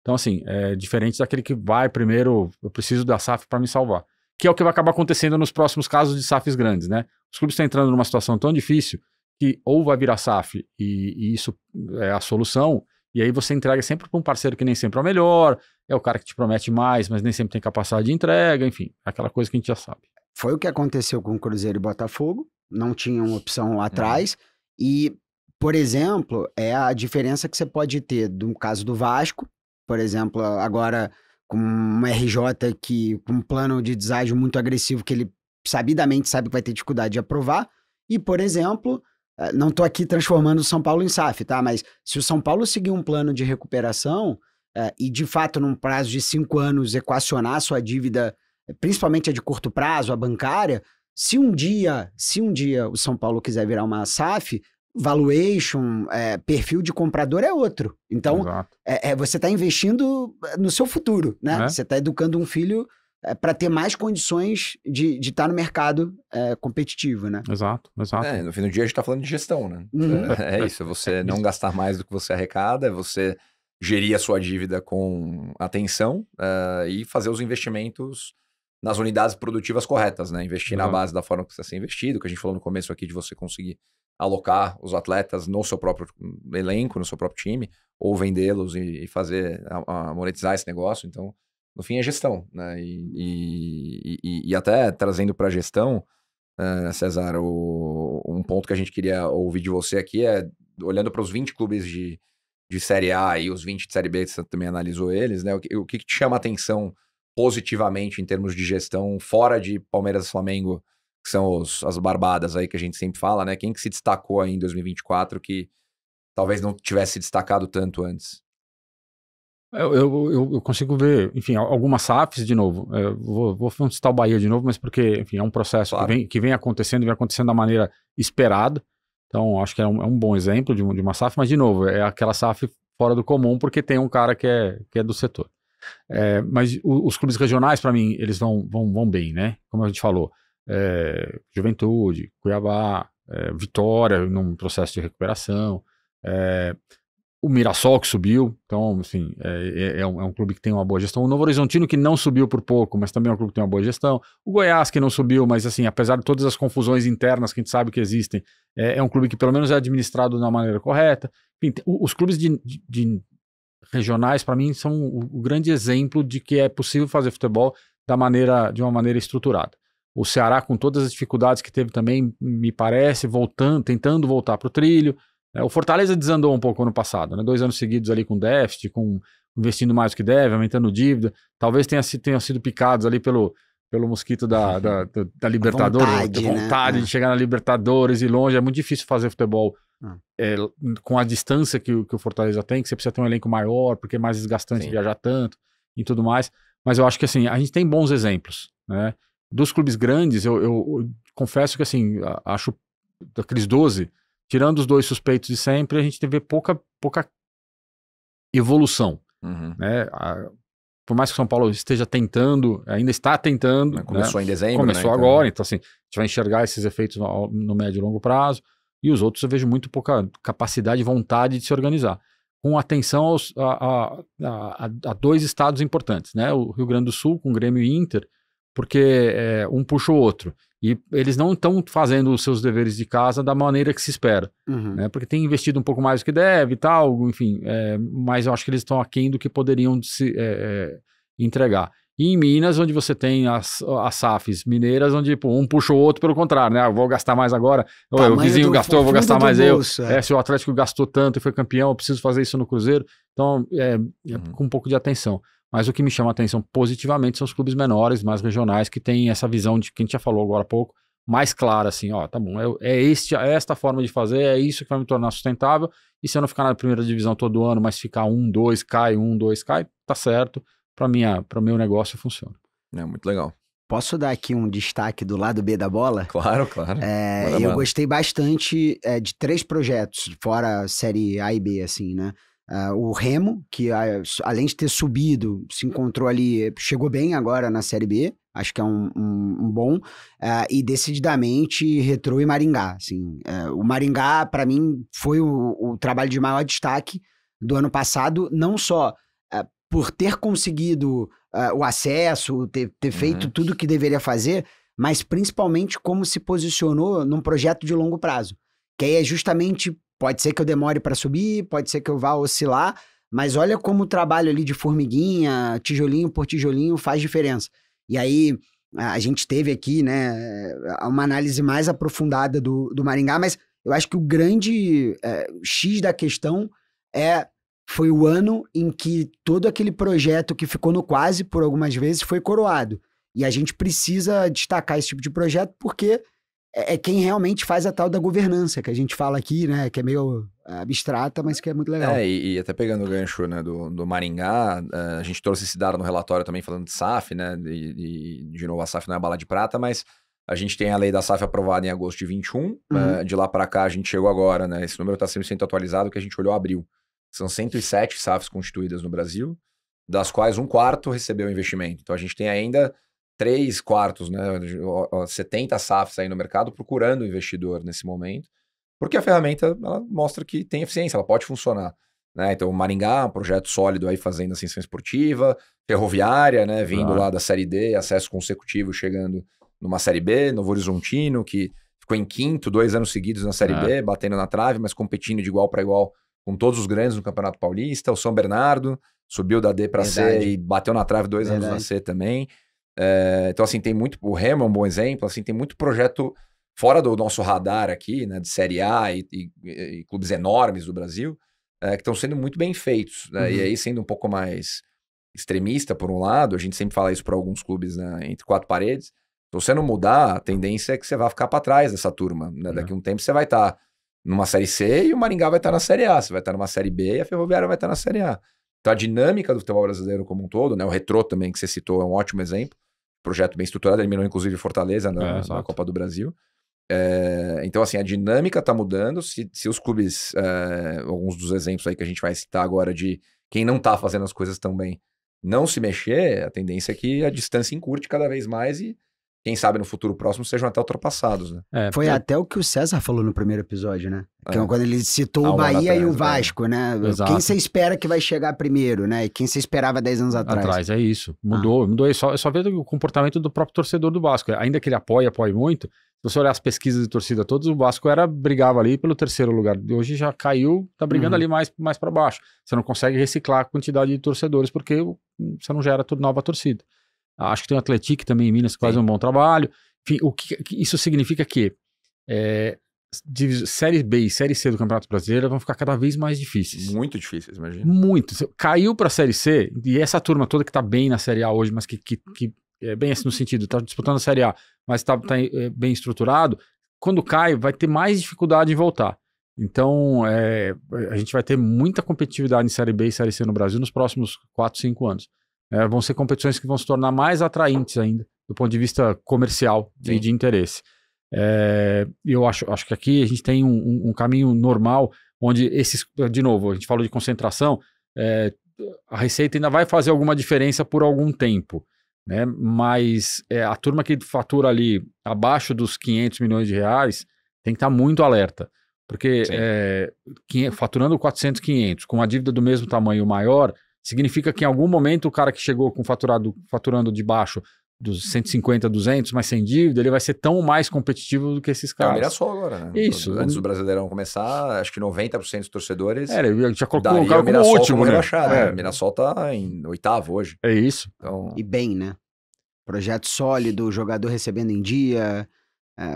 Então, assim, é diferente daquele que vai primeiro, eu preciso da SAF para me salvar. Que é o que vai acabar acontecendo nos próximos casos de SAFs grandes, né? Os clubes estão entrando numa situação tão difícil que ou vai virar SAF e isso é a solução, e aí você entrega sempre para um parceiro que nem sempre é o melhor, é o cara que te promete mais, mas nem sempre tem capacidade de entrega, enfim, aquela coisa que a gente já sabe. Foi o que aconteceu com o Cruzeiro e Botafogo, não tinham opção lá atrás, e, por exemplo, é a diferença que você pode ter no caso do Vasco, por exemplo, agora com uma RJ com um plano de deságio muito agressivo que ele sabidamente sabe que vai ter dificuldade de aprovar, e, por exemplo, não estou aqui transformando o São Paulo em SAF, tá? Mas se o São Paulo seguir um plano de recuperação e, de fato, num prazo de 5 anos equacionar a sua dívida, principalmente a de curto prazo, a bancária, se um dia o São Paulo quiser virar uma SAF, valuation, perfil de comprador é outro. Então, você está investindo no seu futuro, né? Você está educando um filho para ter mais condições de estar no mercado competitivo, né? Exato. No fim do dia a gente está falando de gestão, né? É isso, você não gastar mais do que você arrecada, você gerir a sua dívida com atenção e fazer os investimentos nas unidades produtivas corretas, né? Investir na base da forma que precisa ser investido, que a gente falou no começo aqui de você conseguir alocar os atletas no seu próprio elenco, no seu próprio time, ou vendê-los e fazer monetizar esse negócio. Então, no fim, é gestão, né? E até trazendo para a gestão, César, um ponto que a gente queria ouvir de você aqui é, olhando para os 20 clubes de Série A e os 20 de Série B, você também analisou eles, né? O que te chama a atenção positivamente em termos de gestão, fora de Palmeiras e Flamengo, que são as barbadas aí que a gente sempre fala, né? Quem que se destacou aí em 2024 que talvez não tivesse se destacado tanto antes? Eu consigo ver, enfim, algumas SAFs, de novo, vou citar o Bahia de novo, mas porque, enfim, é um processo que vem acontecendo da maneira esperada, então acho que é um bom exemplo de uma SAF, mas de novo, é aquela SAF fora do comum, porque tem um cara que é do setor. Mas os clubes regionais, para mim, eles vão bem, né? Como a gente falou, Juventude, Cuiabá, Vitória num processo de recuperação, o Mirassol que subiu, então, assim, é um clube que tem uma boa gestão. O Novo Horizontino que não subiu por pouco, mas também é um clube que tem uma boa gestão. O Goiás que não subiu, mas, assim, apesar de todas as confusões internas que a gente sabe que existem, é um clube que pelo menos é administrado de uma maneira correta. Enfim, os clubes de regionais, para mim, são o grande exemplo de que é possível fazer futebol de uma maneira estruturada. O Ceará, com todas as dificuldades que teve também, me parece, tentando voltar para o trilho. O Fortaleza desandou um pouco ano passado, né? 2 anos seguidos ali com déficit, investindo mais do que deve, aumentando dívida. Talvez tenham sido picados ali pelo mosquito da Libertadores. Vontade de chegar na Libertadores e longe. É muito difícil fazer futebol com a distância que o Fortaleza tem, que você precisa ter um elenco maior, porque é mais desgastante viajar tanto e tudo mais. Mas eu acho que, assim, a gente tem bons exemplos, né? Dos clubes grandes, eu confesso que, assim, acho daqueles 12, tirando os 2 suspeitos de sempre, a gente vê pouca evolução, né? Por mais que o São Paulo esteja tentando, ainda está tentando. Começou, né? Em dezembro, começou, né? Agora, então, assim, a gente vai enxergar esses efeitos no médio e longo prazo, e os outros eu vejo muito pouca capacidade e vontade de se organizar, com atenção a 2 estados importantes, né? O Rio Grande do Sul, com Grêmio e Inter, porque um puxa o outro. E eles não estão fazendo os seus deveres de casa da maneira que se espera, né? Porque tem investido um pouco mais do que deve e tal, enfim, mas eu acho que eles estão aquém do que poderiam se entregar. E em Minas, onde você tem as SAFs mineiras, onde um puxa o outro pelo contrário, né? Eu vou gastar mais agora, o vizinho gastou, eu vou gastar mais bolso, se o Atlético gastou tanto e foi campeão, eu preciso fazer isso no Cruzeiro. Então, com um pouco de atenção. Mas o que me chama a atenção positivamente são os clubes menores, mais regionais, que têm essa visão de que a gente já falou agora há pouco, mais clara, assim, ó, tá bom, é esta forma de fazer, é isso que vai me tornar sustentável, e se eu não ficar na primeira divisão todo ano, mas ficar 1, 2, cai, 1, 2, cai, tá certo, para o meu negócio funciona. É muito legal. Posso dar aqui um destaque do lado B da bola? Claro, claro. Eu gostei bastante de 3 projetos, fora a série A e B, assim, né? O Remo, que além de ter subido, se encontrou ali, chegou bem agora na série B, acho que é um bom, e decididamente Retrô e Maringá, assim. O Maringá, para mim, foi o trabalho de maior destaque do ano passado, não só por ter conseguido o acesso, ter feito tudo que deveria fazer, mas principalmente como se posicionou num projeto de longo prazo. Que aí é justamente, pode ser que eu demore para subir, pode ser que eu vá oscilar, mas olha como o trabalho ali de formiguinha, tijolinho por tijolinho faz diferença. E aí a gente teve aqui, né, uma análise mais aprofundada do Maringá, mas eu acho que o grande X da questão foi o ano em que todo aquele projeto que ficou no quase por algumas vezes foi coroado. E a gente precisa destacar esse tipo de projeto porque é quem realmente faz a tal da governança, que a gente fala aqui, né? Que é meio abstrata, mas que é muito legal. E até pegando o gancho, né, do Maringá, a gente trouxe esse dado no relatório também falando de SAF, né? De novo, a SAF não é a bala de prata, mas a gente tem a lei da SAF aprovada em agosto de 21. De lá para cá a gente chegou agora, né? Esse número está 100% atualizado, que a gente olhou abril. São 107 SAFs constituídas no Brasil, das quais 1/4 recebeu investimento. Então a gente tem ainda 3/4, né, 70 SAFs aí no mercado procurando investidor nesse momento, porque a ferramenta ela mostra que tem eficiência, ela pode funcionar. Né? Então o Maringá, um projeto sólido aí fazendo ascensão esportiva, Ferroviária, né, vindo lá da Série D, acesso consecutivo chegando numa Série B, Novo Horizontino, que ficou em quinto 2 anos seguidos na Série B, batendo na trave, mas competindo de igual para igual com todos os grandes no Campeonato Paulista. O São Bernardo subiu da D para C e bateu na trave 2 anos na C também. Então, assim, tem muito... O Remo é um bom exemplo, assim, tem muito projeto fora do nosso radar aqui, né, de Série A e clubes enormes do Brasil, que estão sendo muito bem feitos. Né? E aí, sendo um pouco mais extremista, por um lado, a gente sempre fala isso para alguns clubes, né, entre 4 paredes, se você não mudar, a tendência é que você vai ficar para trás dessa turma. Né? Daqui a um tempo você vai estar numa Série C e o Maringá vai estar na Série A, você vai estar numa Série B e a Ferroviária vai estar na Série A. Então a dinâmica do futebol brasileiro como um todo, né, o Retrô também que você citou é um ótimo exemplo, projeto bem estruturado, eliminou inclusive Fortaleza na Copa do Brasil. Então assim, a dinâmica está mudando, se os clubes, alguns dos exemplos aí que a gente vai citar agora de quem não está fazendo as coisas tão bem, não se mexer, a tendência é que a distância encurte cada vez mais e quem sabe no futuro próximo sejam até ultrapassados, né? Foi até o que o César falou no primeiro episódio, né? Quando ele citou o Bahia e o Vasco, né? Exato. Quem você espera que vai chegar primeiro, né? E quem você esperava 10 anos atrás? É isso. Mudou. É só ver o comportamento do próprio torcedor do Vasco. Ainda que ele apoie muito, se você olhar as pesquisas de torcida todas, o Vasco brigava ali pelo 3º lugar. Hoje já caiu, tá brigando ali mais para baixo. Você não consegue reciclar a quantidade de torcedores porque você não gera nova torcida. Acho que tem o Atlético também em Minas que faz um bom trabalho. Enfim, o que isso significa que Série B e Série C do Campeonato Brasileiro vão ficar cada vez mais difíceis. Muito difíceis, imagina. Muito. Caiu para a Série C, e essa turma toda que está bem na Série A hoje, mas que é bem assim no sentido, está disputando a Série A, mas está bem estruturado, quando cai vai ter mais dificuldade em voltar. Então, a gente vai ter muita competitividade em Série B e Série C no Brasil nos próximos 4, 5 anos. Vão ser competições que vão se tornar mais atraentes ainda, do ponto de vista comercial e de interesse. Eu acho que aqui a gente tem um caminho normal, onde de novo, a gente falou de concentração, a Receita ainda vai fazer alguma diferença por algum tempo, né? Mas a turma que fatura ali abaixo dos 500 milhões de reais tem que estar muito alerta, porque faturando 400, 500, com uma dívida do mesmo tamanho maior, significa que em algum momento o cara que chegou com faturando de baixo dos 150, 200, mas sem dívida, ele vai ser tão mais competitivo do que esses caras. É o Mirassol agora, né? Isso. Antes do Brasileirão começar, acho que 90% dos torcedores... ele já colocou o cara como último, né? O Mirassol tá em 8º hoje. É isso. Então... E bem, né? Projeto sólido, o jogador recebendo em dia...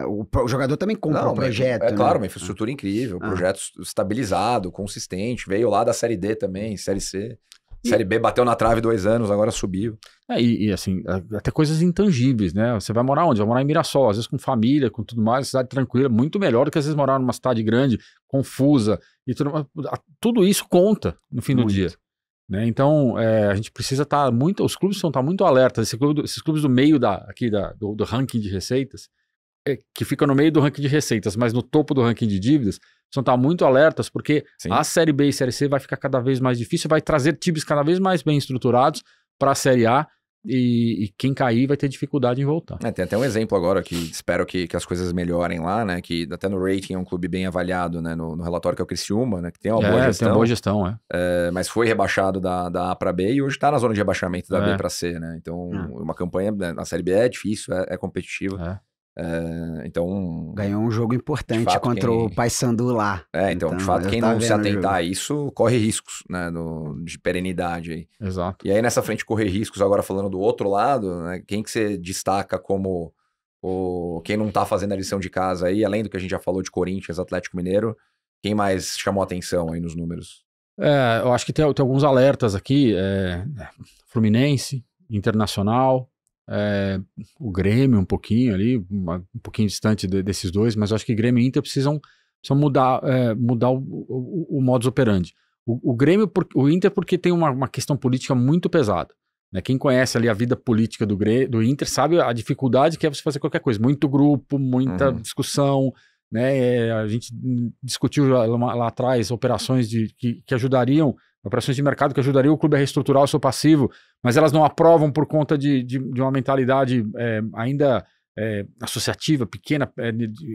o jogador também compra o projeto. Claro, uma infraestrutura incrível, projeto estabilizado, consistente, veio lá da Série D também, Série C. Série B bateu na trave 2 anos, agora subiu. E assim, até coisas intangíveis, né? Você vai morar onde? Vai morar em Mirassol, às vezes com família, com tudo mais, cidade tranquila, muito melhor do que às vezes morar numa cidade grande, confusa, e tudo isso conta no fim do dia. Né? Então, a gente precisa estar muito, os clubes precisam estar muito alertas, esses clubes do meio do ranking de receitas, que ficam no meio do ranking de receitas, mas no topo do ranking de dívidas, precisam estar muito alertas, porque a Série B e Série C vai ficar cada vez mais difícil, vai trazer times cada vez mais bem estruturados para a Série A, e quem cair vai ter dificuldade em voltar. Tem até um exemplo agora que espero que as coisas melhorem lá, né? Que até no rating é um clube bem avaliado, né? No relatório que é o Criciúma, né? Que tem uma boa gestão. Tem uma boa gestão, mas foi rebaixado da A para B e hoje está na zona de rebaixamento da B para C, né? Então, uma campanha na Série B é difícil, é competitiva. Então... Ganhou um jogo importante contra o Paysandu lá. Então, de fato, quem não se atentar a isso, corre riscos, né, de perenidade aí. Exato. E aí, nessa frente, correr riscos, agora falando do outro lado, né, quem que você destaca como quem não tá fazendo a lição de casa aí, além do que a gente já falou de Corinthians, Atlético Mineiro, quem mais chamou atenção aí nos números? Eu acho que tem alguns alertas aqui, Fluminense, Internacional, o Grêmio um pouquinho ali, um pouquinho distante desses dois, mas eu acho que Grêmio e Inter precisam mudar o modus operandi. O Grêmio, o Inter porque tem uma questão política muito pesada. Né? Quem conhece ali a vida política do Inter sabe a dificuldade que é você fazer qualquer coisa. Muito grupo, muita discussão, né? A gente discutiu lá atrás operações que ajudariam, operações de mercado que ajudariam o clube a reestruturar o seu passivo, mas elas não aprovam por conta de uma mentalidade ainda associativa, pequena,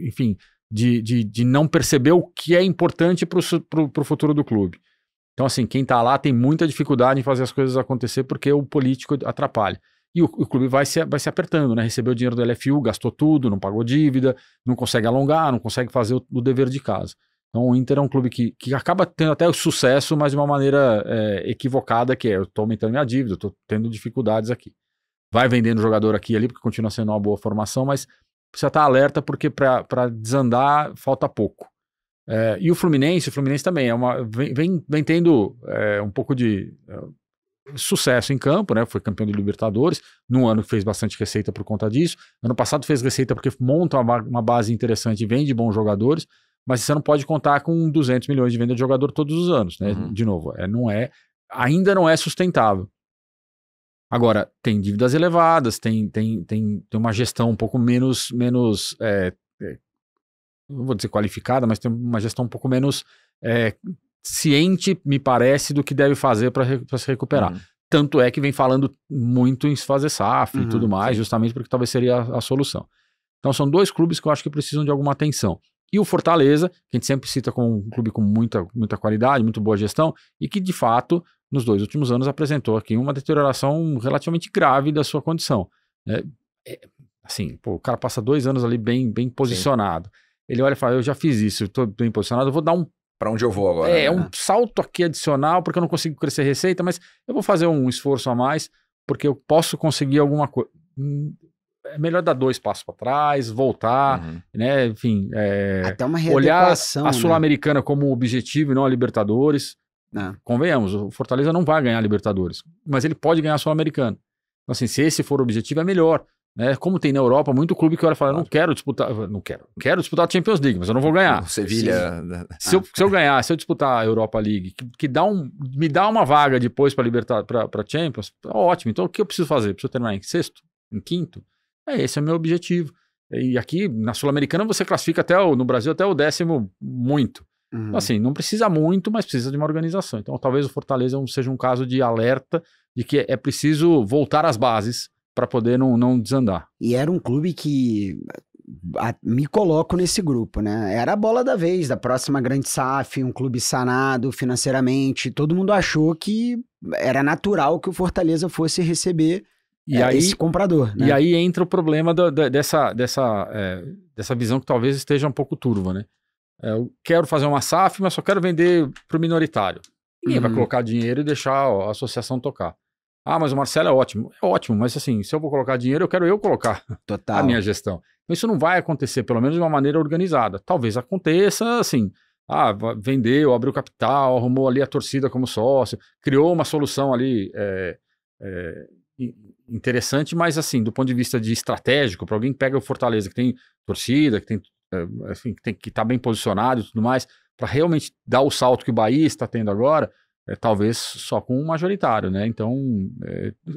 enfim, de não perceber o que é importante para o futuro do clube. Então, assim, quem está lá tem muita dificuldade em fazer as coisas acontecer porque o político atrapalha. E o clube vai se apertando, né? Recebeu o dinheiro do LFU, gastou tudo, não pagou dívida, não consegue alongar, não consegue fazer o dever de casa. Então o Inter é um clube que acaba tendo até o sucesso, mas de uma maneira equivocada, que eu estou aumentando minha dívida, estou tendo dificuldades aqui. Vai vendendo jogador aqui e ali, porque continua sendo uma boa formação, mas precisa estar alerta, porque para desandar falta pouco. E o Fluminense também vem tendo um pouco de sucesso em campo, né? Foi campeão de Libertadores, num ano que fez bastante receita por conta disso. Ano passado fez receita porque monta uma base interessante e vende bons jogadores, mas você não pode contar com 200 milhões de venda de jogador todos os anos, né? De novo, ainda não é sustentável. Agora, tem dívidas elevadas, tem uma gestão um pouco menos não vou dizer qualificada, mas tem uma gestão um pouco menos ciente, me parece, do que deve fazer para se recuperar. Tanto é que vem falando muito em se fazer SAF e tudo mais, justamente porque talvez seria a solução. Então são dois clubes que eu acho que precisam de alguma atenção. E o Fortaleza, que a gente sempre cita como um clube com muita qualidade, muito boa gestão, e que de fato, nos 2 últimos anos, apresentou aqui uma deterioração relativamente grave da sua condição. Assim, o cara passa 2 anos ali bem posicionado. Sim. Ele olha e fala, eu já fiz isso, estou bem posicionado, eu vou dar para onde eu vou agora? Um salto aqui adicional, porque eu não consigo crescer receita, mas eu vou fazer um esforço a mais, porque eu posso conseguir alguma coisa. É melhor dar 2 passos para trás, voltar, né? Enfim, até uma olhar a Sul-Americana como objetivo e não a Libertadores. Convenhamos, o Fortaleza não vai ganhar a Libertadores, mas ele pode ganhar a Sul-Americana. Então, assim, se esse for o objetivo, é melhor. Né? Como tem na Europa, muito clube que olha e fala, quero disputar a Champions League, mas eu não vou ganhar. Sevilha. Se eu ganhar, se eu disputar a Europa League, que me dá uma vaga depois para Champions, ótimo. Então o que eu preciso fazer? Preciso terminar em 6º? Em 5º? Esse é o meu objetivo. E aqui na Sul-Americana você classifica no Brasil até o 10º muito. Então, assim, não precisa muito, mas precisa de uma organização. Então talvez o Fortaleza seja um caso de alerta de que é preciso voltar às bases para poder não desandar. E era um clube que me coloco nesse grupo, né? Era a bola da vez, da próxima grande SAF, um clube sanado financeiramente. Todo mundo achou que era natural que o Fortaleza fosse receber esse comprador. Né? E aí entra o problema dessa visão que talvez esteja um pouco turva, né? Eu quero fazer uma SAF, mas só quero vender para o minoritário. Ninguém vai colocar dinheiro e deixar a associação tocar. Mas o Marcelo é ótimo, mas assim, se eu vou colocar dinheiro, eu quero colocar a minha gestão. Então isso não vai acontecer, pelo menos de uma maneira organizada. Talvez aconteça, assim, vendeu, abriu capital, arrumou ali a torcida como sócio, criou uma solução ali interessante, mas assim, do ponto de vista de estratégico, para alguém que pega o Fortaleza, que tem torcida, que tem, enfim, que tá bem posicionado e tudo mais, para realmente dar o salto que o Bahia está tendo agora, talvez só com um majoritário, né? Então,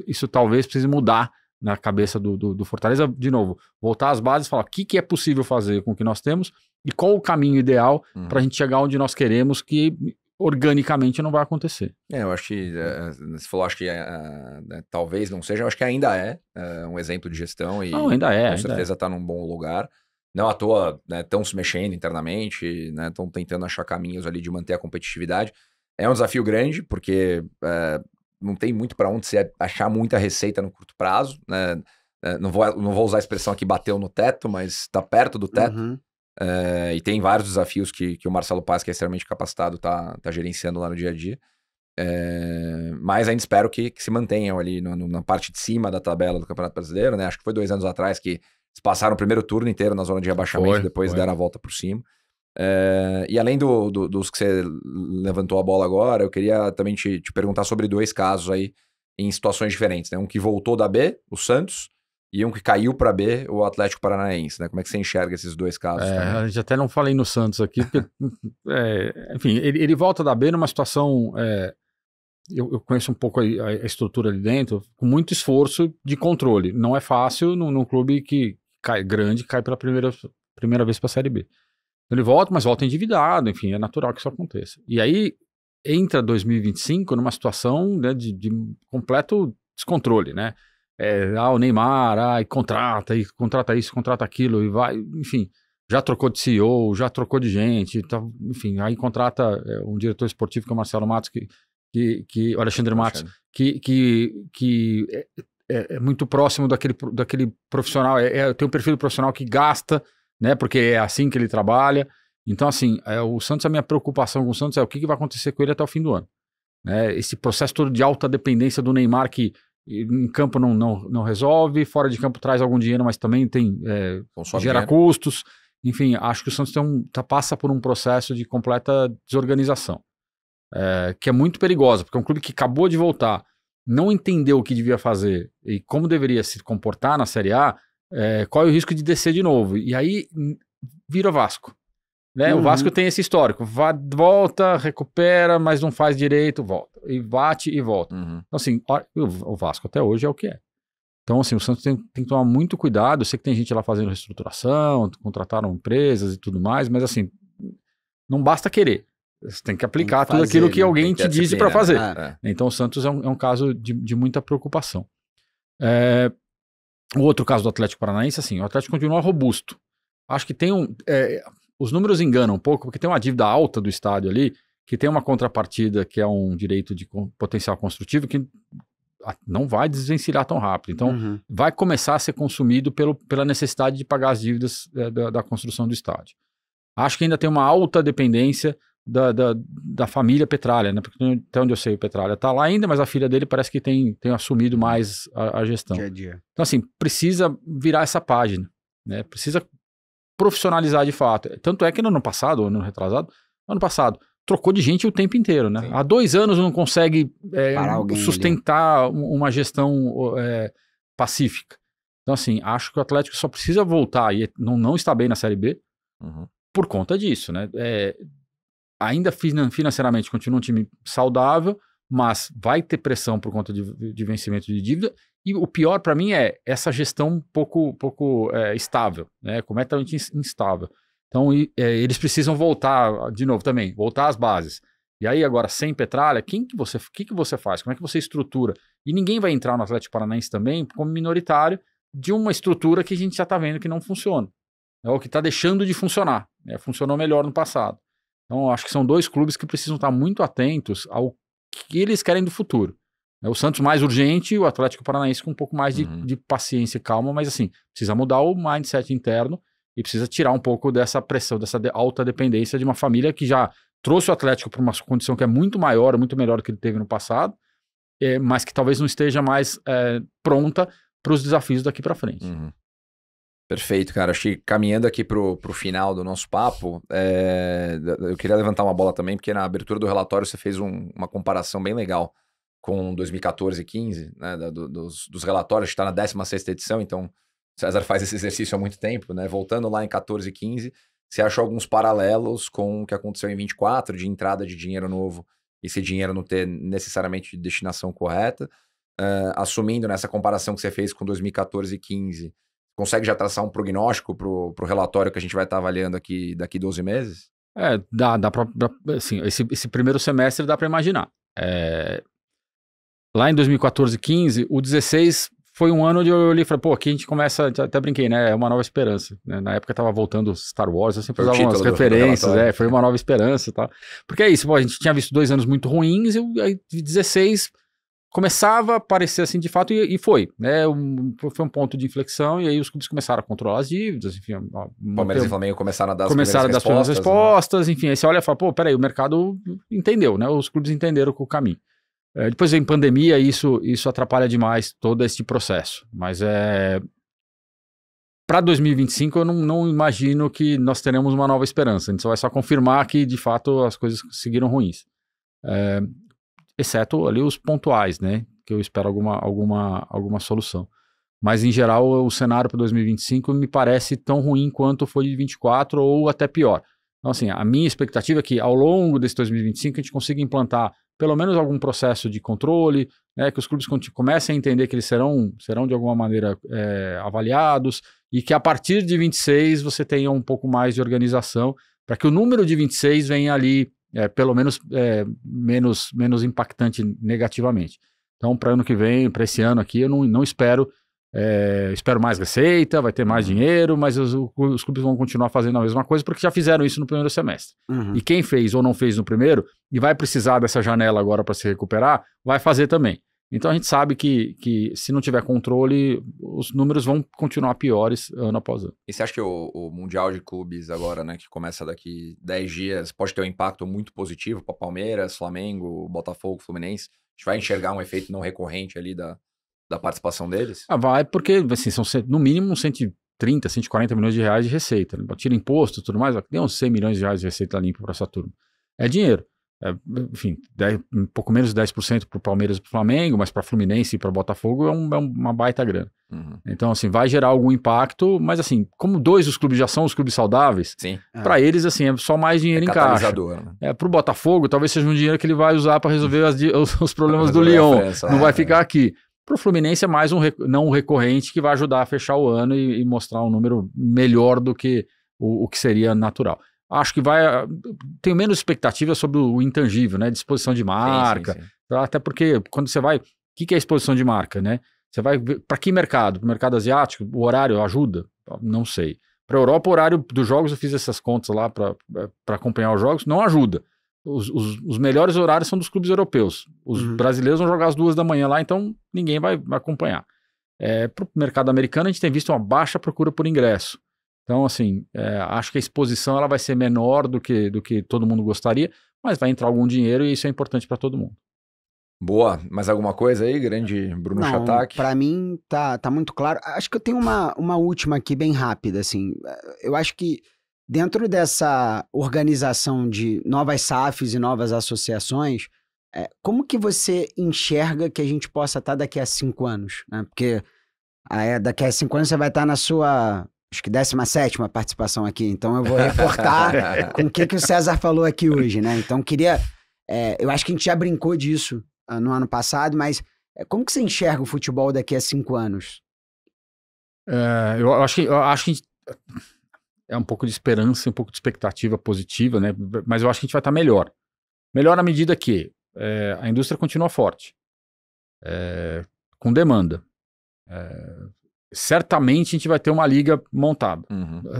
isso talvez precise mudar na cabeça do Fortaleza, de novo, voltar às bases e falar o que é possível fazer com o que nós temos e qual o caminho ideal para a gente chegar onde nós queremos, que organicamente não vai acontecer. Eu acho que, você falou, acho que talvez não seja, eu acho que ainda é um exemplo de gestão e ainda com certeza está num bom lugar. Não à toa, né, estão se mexendo internamente, né, estão tentando achar caminhos ali de manter a competitividade. É um desafio grande, porque não tem muito para onde você achar muita receita no curto prazo, né? Não vou usar a expressão aqui bateu no teto, mas está perto do teto. E tem vários desafios que o Marcelo Paz, que é extremamente capacitado, tá gerenciando lá no dia a dia. Mas ainda espero que se mantenham ali na parte de cima da tabela do Campeonato Brasileiro, né? Acho que foi 2 anos atrás que eles passaram o primeiro turno inteiro na zona de rebaixamento, depois deram a volta por cima. E além dos que você levantou a bola agora, eu queria também te perguntar sobre 2 casos aí em situações diferentes, né? Um que voltou da B, o Santos, e um que caiu para B, o Atlético Paranaense, né? Como é que você enxerga esses 2 casos? A gente até não falei no Santos aqui, porque, enfim, ele volta da B numa situação, eu conheço um pouco a estrutura ali dentro, com muito esforço de controle. Não é fácil num clube que cai pela primeira vez para a Série B. Ele volta, mas volta endividado, enfim, é natural que isso aconteça. E aí entra 2025 numa situação, né, de completo descontrole, né? O Neymar, contrata isso, contrata aquilo, e vai, enfim, já trocou de CEO, já trocou de gente, enfim, aí contrata um diretor esportivo que é o Marcelo Matos, o Alexandre Matos, que é muito próximo daquele profissional, tem um perfil profissional que gasta, né, porque é assim que ele trabalha. Então, assim, o Santos, a minha preocupação com o Santos é o que vai acontecer com ele até o fim do ano. Né? Esse processo todo de alta dependência do Neymar, que em campo não resolve, fora de campo traz algum dinheiro, mas também gera custos. Enfim, acho que o Santos passa por um processo de completa desorganização, que é muito perigosa, porque é um clube que acabou de voltar, não entendeu o que devia fazer e como deveria se comportar na Série A, qual é o risco de descer de novo? E aí vira Vasco. Né? O Vasco tem esse histórico. Volta, recupera, mas não faz direito, volta. E bate e volta. Então, assim, o Vasco até hoje é o que é. Então, assim, o Santos tem que tomar muito cuidado. Eu sei que tem gente lá fazendo reestruturação, contrataram empresas e tudo mais, mas, assim, não basta querer. Você tem que aplicar tudo aquilo que alguém te disse para fazer. Então, o Santos é um caso de muita preocupação. O outro caso do Atlético Paranaense, assim, o Atlético continua robusto. Acho que tem os números enganam um pouco, porque tem uma dívida alta do estádio ali, que tem uma contrapartida que é um direito de potencial construtivo que não vai desvencilhar tão rápido. Então, vai começar a ser consumido pela necessidade de pagar as dívidas da construção do estádio. Acho que ainda tem uma alta dependência da família Petralha, né? Porque até onde eu sei, o Petralha está lá ainda, mas a filha dele parece que tem assumido mais a gestão. Dia a dia. Então, assim, precisa virar essa página, né? Precisa profissionalizar de fato. Tanto é que no ano passado, ou no retrasado, trocou de gente o tempo inteiro, né? Sim. Há 2 anos não consegue sustentar uma gestão pacífica. Então, assim, acho que o Atlético só precisa voltar e não está bem na Série B por conta disso, né? Ainda financeiramente continua um time saudável, mas vai ter pressão por conta de vencimento de dívida. E o pior para mim é essa gestão pouco estável, né? Completamente instável. Então, eles precisam voltar, de novo também, voltar às bases. E aí agora, sem Petralha, o que você faz? Como é que você estrutura? E ninguém vai entrar no Atlético Paranaense também como minoritário de uma estrutura que a gente já está vendo que não funciona. É o que está deixando de funcionar. Né? Funcionou melhor no passado. Então, acho que são 2 clubes que precisam estar muito atentos ao que eles querem do futuro. O Santos mais urgente e o Atlético Paranaense com um pouco mais de paciência e calma, mas assim, precisa mudar o mindset interno e precisa tirar um pouco dessa pressão, dessa alta dependência de uma família que já trouxe o Atlético para uma condição que é muito maior, muito melhor do que ele teve no passado, mas que talvez não esteja mais pronta para os desafios daqui para frente. Perfeito, cara. Acho que caminhando aqui pro final do nosso papo, eu queria levantar uma bola também, porque na abertura do relatório você fez uma comparação bem legal com 2014 e 15, né, dos relatórios, está na 16ª edição, então o César faz esse exercício há muito tempo, né? Voltando lá em 14 e 15, você achou alguns paralelos com o que aconteceu em 24, de entrada de dinheiro novo, e esse dinheiro não ter necessariamente destinação correta, assumindo nessa comparação que você fez com 2014 e 15, consegue já traçar um prognóstico pro relatório que a gente vai estar avaliando aqui daqui 12 meses? Dá pra assim, esse primeiro semestre dá para imaginar. Lá em 2014 e 15, o 16 foi um ano onde eu olhei e falei, pô, aqui a gente começa, até brinquei, né, é uma nova esperança, né? Na época tava voltando Star Wars, eu sempre usava umas referências, foi uma nova esperança e tal. Porque é isso, pô, a gente tinha visto 2 anos muito ruins, e aí 16 começava a aparecer assim de fato, e foi, né, foi um ponto de inflexão, e aí os clubes começaram a controlar as dívidas, enfim. Palmeiras e Flamengo começaram a dar as primeiras respostas, né? Enfim, aí você olha e fala, pô, peraí, o mercado entendeu, né, os clubes entenderam o caminho. Depois vem pandemia, isso atrapalha demais todo esse processo, mas para 2025 eu não imagino que nós teremos uma nova esperança, a gente só vai confirmar que de fato as coisas seguiram ruins. Exceto ali os pontuais, né? Que eu espero alguma solução. Mas, em geral, o cenário para 2025 me parece tão ruim quanto foi de 24 ou até pior. Então, assim, a minha expectativa é que ao longo desse 2025 a gente consiga implantar pelo menos algum processo de controle, né? Que os clubes comecem a entender que eles serão de alguma maneira avaliados, e que a partir de 26 você tenha um pouco mais de organização para que o número de 26 venha ali pelo menos menos impactante negativamente. Então, para ano que vem, para esse ano aqui, eu não espero, espero mais receita, vai ter mais dinheiro, mas os clubes vão continuar fazendo a mesma coisa, porque já fizeram isso no primeiro semestre. E quem fez ou não fez no primeiro, e vai precisar dessa janela agora para se recuperar, vai fazer também. Então a gente sabe que se não tiver controle, os números vão continuar piores ano após ano. E você acha que o Mundial de Clubes agora, né, que começa daqui 10 dias, pode ter um impacto muito positivo para Palmeiras, Flamengo, Botafogo, Fluminense? A gente vai enxergar um efeito não recorrente ali da participação deles? Vai, porque assim, são no mínimo 130, 140 milhões de reais de receita. Né? Tira imposto e tudo mais, tem uns 100 milhões de reais de receita limpa para essa turma. É dinheiro. Enfim, um pouco menos de 10% para o Palmeiras e para o Flamengo, mas para Fluminense e para Botafogo é uma baita grana. Então, assim, vai gerar algum impacto, mas assim, como 2 dos clubes já são os clubes saudáveis, para eles, assim, é só mais dinheiro em caixa. Né? Para o Botafogo, talvez seja um dinheiro que ele vai usar para resolver os problemas do Lyon, não vai ficar aqui. Para o Fluminense é mais não recorrente que vai ajudar a fechar o ano e mostrar um número melhor do que o que seria natural. Acho que tenho menos expectativa sobre o intangível, né? Disposição de marca. Sim. Até porque quando você vai. O que é exposição de marca, né? Você vai. Para que mercado? Para o mercado asiático? O horário ajuda? Não sei. Para a Europa, o horário dos jogos, eu fiz essas contas lá para acompanhar os jogos, não ajuda. Os melhores horários são dos clubes europeus. Os brasileiros vão jogar às 2 da manhã lá, então ninguém vai acompanhar. Para o mercado americano, a gente tem visto uma baixa procura por ingresso. Então, assim, acho que a exposição ela vai ser menor do que todo mundo gostaria, mas vai entrar algum dinheiro e isso é importante para todo mundo. Boa. Mais alguma coisa aí, grande Bruno Chattak? Para mim tá muito claro. Acho que eu tenho uma última aqui bem rápida, assim. Eu acho que dentro dessa organização de novas SAFs e novas associações, como que você enxerga que a gente possa estar daqui a 5 anos? Né? Porque daqui a 5 anos você vai estar na sua... acho que 17ª participação aqui, então eu vou reportar com o que o César falou aqui hoje, né? Então eu acho que a gente já brincou disso no ano passado, mas como que você enxerga o futebol daqui a 5 anos? Eu acho que a gente, é um pouco de esperança, um pouco de expectativa positiva, né? Mas eu acho que a gente vai estar melhor. Melhor na medida que a indústria continua forte, com demanda. Certamente a gente vai ter uma liga montada.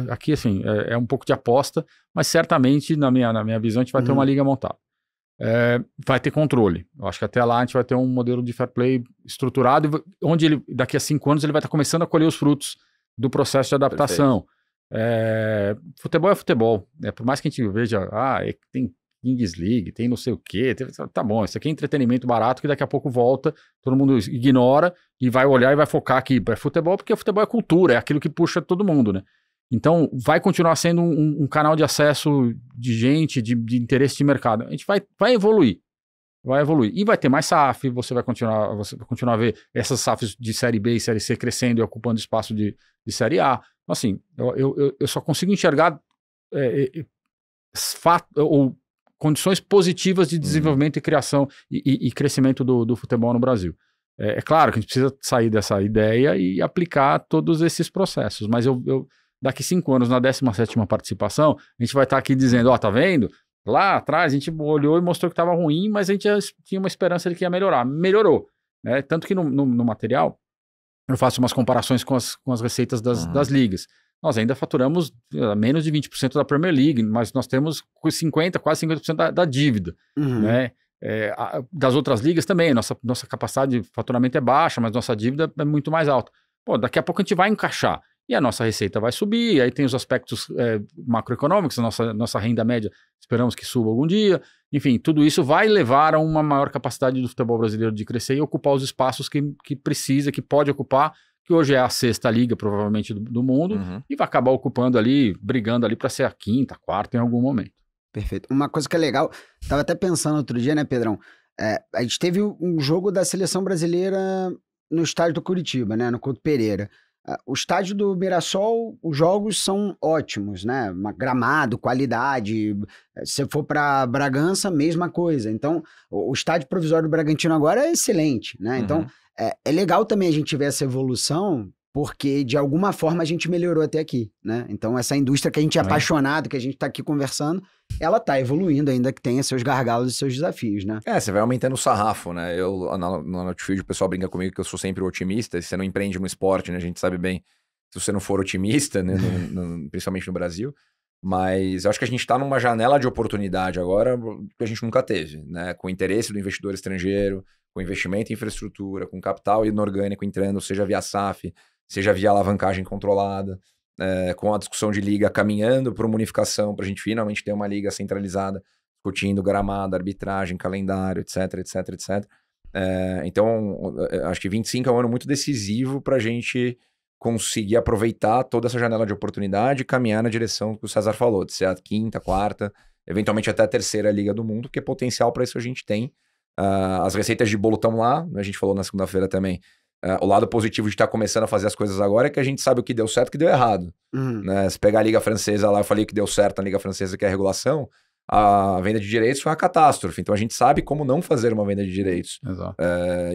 Aqui, assim, é um pouco de aposta, mas certamente, na minha visão, a gente vai ter uma liga montada. Vai ter controle. Eu acho que até lá a gente vai ter um modelo de fair play estruturado, onde daqui a 5 anos ele vai estar começando a colher os frutos do processo de adaptação. Futebol é futebol. Por mais que a gente veja, tem Kings League, tem não sei o quê, tá bom, isso aqui é entretenimento barato que daqui a pouco volta, todo mundo ignora e vai olhar e vai focar aqui para futebol, porque o futebol é cultura, é aquilo que puxa todo mundo, né? Então, vai continuar sendo um canal de acesso de gente, de interesse de mercado. A gente vai evoluir. Vai evoluir. E vai ter mais SAF, você vai continuar a ver essas SAFs de Série B e Série C crescendo e ocupando espaço de Série A. Então, assim, eu só consigo enxergar ou condições positivas de desenvolvimento e criação e crescimento do futebol no Brasil. É claro que a gente precisa sair dessa ideia e aplicar todos esses processos, mas daqui 5 anos, na 17ª participação, a gente vai estar aqui dizendo, tá vendo? Lá atrás a gente olhou e mostrou que estava ruim, mas a gente tinha uma esperança de que ia melhorar. Melhorou, né? Tanto que no material eu faço umas comparações com as receitas das ligas. Nós ainda faturamos menos de 20% da Premier League, mas nós temos quase 50% da dívida, né? Das outras ligas também, nossa capacidade de faturamento é baixa, mas nossa dívida é muito mais alta. Pô, daqui a pouco a gente vai encaixar. E a nossa receita vai subir, aí tem os aspectos macroeconômicos, nossa renda média esperamos que suba algum dia. Enfim, tudo isso vai levar a uma maior capacidade do futebol brasileiro de crescer e ocupar os espaços que precisa, que pode ocupar, que hoje é a 6ª liga, provavelmente, do mundo, e vai acabar ocupando ali, brigando ali para ser a 5ª, 4ª em algum momento. Perfeito. Uma coisa que é legal, tava até pensando outro dia, né, Pedrão? A gente teve um jogo da seleção brasileira no estádio do Curitiba, né, no Couto Pereira. O estádio do Mirassol, os jogos são ótimos, né? Gramado, qualidade. Se for para Bragança, mesma coisa. Então, o estádio provisório do Bragantino agora é excelente, né? Então, é legal também a gente ver essa evolução, porque de alguma forma a gente melhorou até aqui, né? Então, essa indústria que a gente é apaixonado, que a gente está aqui conversando, ela está evoluindo, ainda que tenha seus gargalos e seus desafios, né? Você vai aumentando o sarrafo, né? No Notfield, o pessoal brinca comigo que eu sou sempre otimista, e você não empreende no esporte, né? A gente sabe bem, se você não for otimista, né? Principalmente no Brasil, mas eu acho que a gente está numa janela de oportunidade agora que a gente nunca teve, né? Com o interesse do investidor estrangeiro, com investimento em infraestrutura, com capital inorgânico entrando, seja via SAF, seja via alavancagem controlada, com a discussão de liga caminhando para uma unificação, para a gente finalmente ter uma liga centralizada, discutindo gramado, arbitragem, calendário, etc, etc, etc. Então, acho que 25 é um ano muito decisivo para a gente conseguir aproveitar toda essa janela de oportunidade e caminhar na direção que o César falou, de ser a 5ª, 4ª, eventualmente até a 3ª liga do mundo, porque potencial para isso a gente tem. As receitas de bolo estão lá, a gente falou na segunda-feira também. O lado positivo de estar começando a fazer as coisas agora é que a gente sabe o que deu certo e o que deu errado. Né? Se pegar a Liga Francesa lá, eu falei que deu certo na Liga Francesa, que é a regulação, a venda de direitos foi uma catástrofe. Então a gente sabe como não fazer uma venda de direitos. Exato.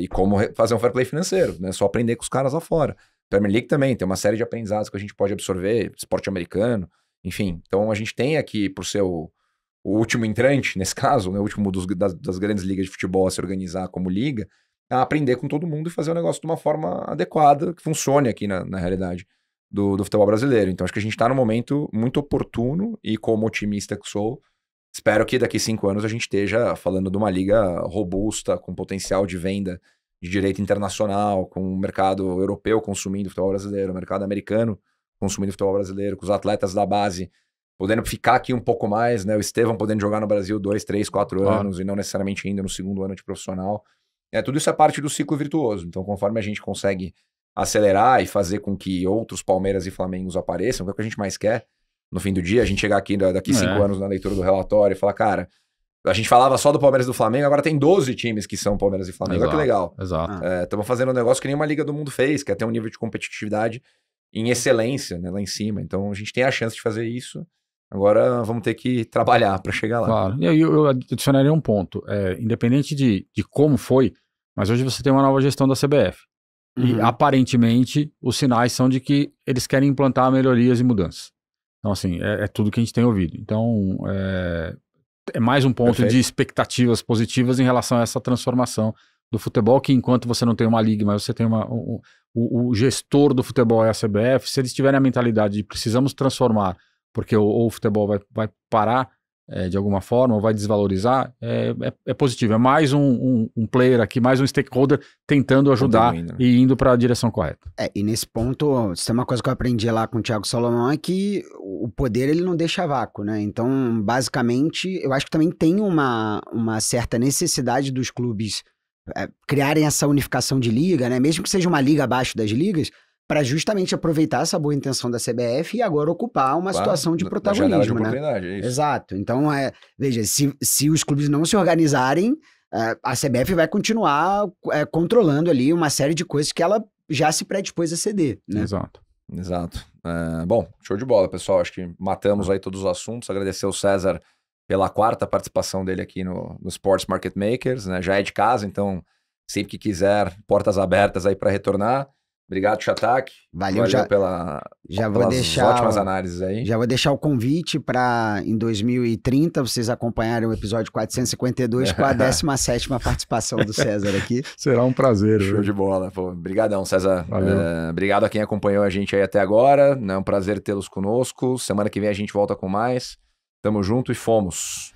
E como fazer um fair play financeiro, né? Só aprender com os caras lá fora. Premier League também tem uma série de aprendizados que a gente pode absorver, esporte americano, enfim. Então a gente tem aqui, por ser o último entrante, nesse caso, né? O último das grandes ligas de futebol a se organizar como liga, a aprender com todo mundo e fazer o negócio de uma forma adequada, que funcione aqui na realidade do futebol brasileiro. Então acho que a gente está num momento muito oportuno e, como otimista que sou, espero que daqui 5 anos a gente esteja falando de uma liga robusta, com potencial de venda de direito internacional, com o mercado europeu consumindo futebol brasileiro, o mercado americano consumindo futebol brasileiro, com os atletas da base podendo ficar aqui um pouco mais, né? O Estevão podendo jogar no Brasil 2, 3, 4 anos e não necessariamente ainda no 2º ano de profissional. Tudo isso é parte do ciclo virtuoso. Então, conforme a gente consegue acelerar e fazer com que outros Palmeiras e Flamengos apareçam, que é o que a gente mais quer, no fim do dia, a gente chegar aqui daqui 5 anos na leitura do relatório e falar, cara, a gente falava só do Palmeiras e do Flamengo, agora tem 12 times que são Palmeiras e Flamengo. Olha que legal. Exato. Estamos fazendo um negócio que nenhuma liga do mundo fez, que é ter um nível de competitividade em excelência, né, lá em cima. Então, a gente tem a chance de fazer isso. Agora vamos ter que trabalhar para chegar lá. Claro. E aí eu adicionaria um ponto. Independente de como foi, mas hoje você tem uma nova gestão da CBF. E aparentemente os sinais são de que eles querem implantar melhorias e mudanças. Então, assim, é tudo que a gente tem ouvido. Então, é mais um ponto de expectativas positivas em relação a essa transformação do futebol, que enquanto você não tem uma liga, mas você tem o gestor do futebol é a CBF, se eles tiverem a mentalidade de precisamos transformar, porque ou o futebol vai parar de alguma forma, ou vai desvalorizar, é positivo. É mais um player aqui, mais um stakeholder tentando ajudar e indo para a direção correta. E nesse ponto, se tem uma coisa que eu aprendi lá com o Thiago Salomão é que o poder ele não deixa vácuo, né? Então, basicamente, eu acho que também tem uma certa necessidade dos clubes criarem essa unificação de liga, né? Mesmo que seja uma liga abaixo das ligas, para justamente aproveitar essa boa intenção da CBF e agora ocupar uma situação de protagonismo, né? É isso. Exato. Então, veja, se os clubes não se organizarem, a CBF vai continuar controlando ali uma série de coisas que ela já se predispôs a ceder, né? Exato. Bom, show de bola, pessoal. Acho que matamos aí todos os assuntos. Agradecer ao César pela 4ª participação dele aqui no Sports Market Makers, né? Já é de casa, então sempre que quiser, portas abertas aí para retornar. Obrigado, Shatak. Valeu pelas ótimas análises aí. Já vou deixar o convite para, em 2030, vocês acompanharem o episódio 452 com a 17ª participação do César aqui. Será um prazer. Show de bola. Obrigadão, César. Obrigado a quem acompanhou a gente aí até agora. É um prazer tê-los conosco. Semana que vem a gente volta com mais. Tamo junto e fomos.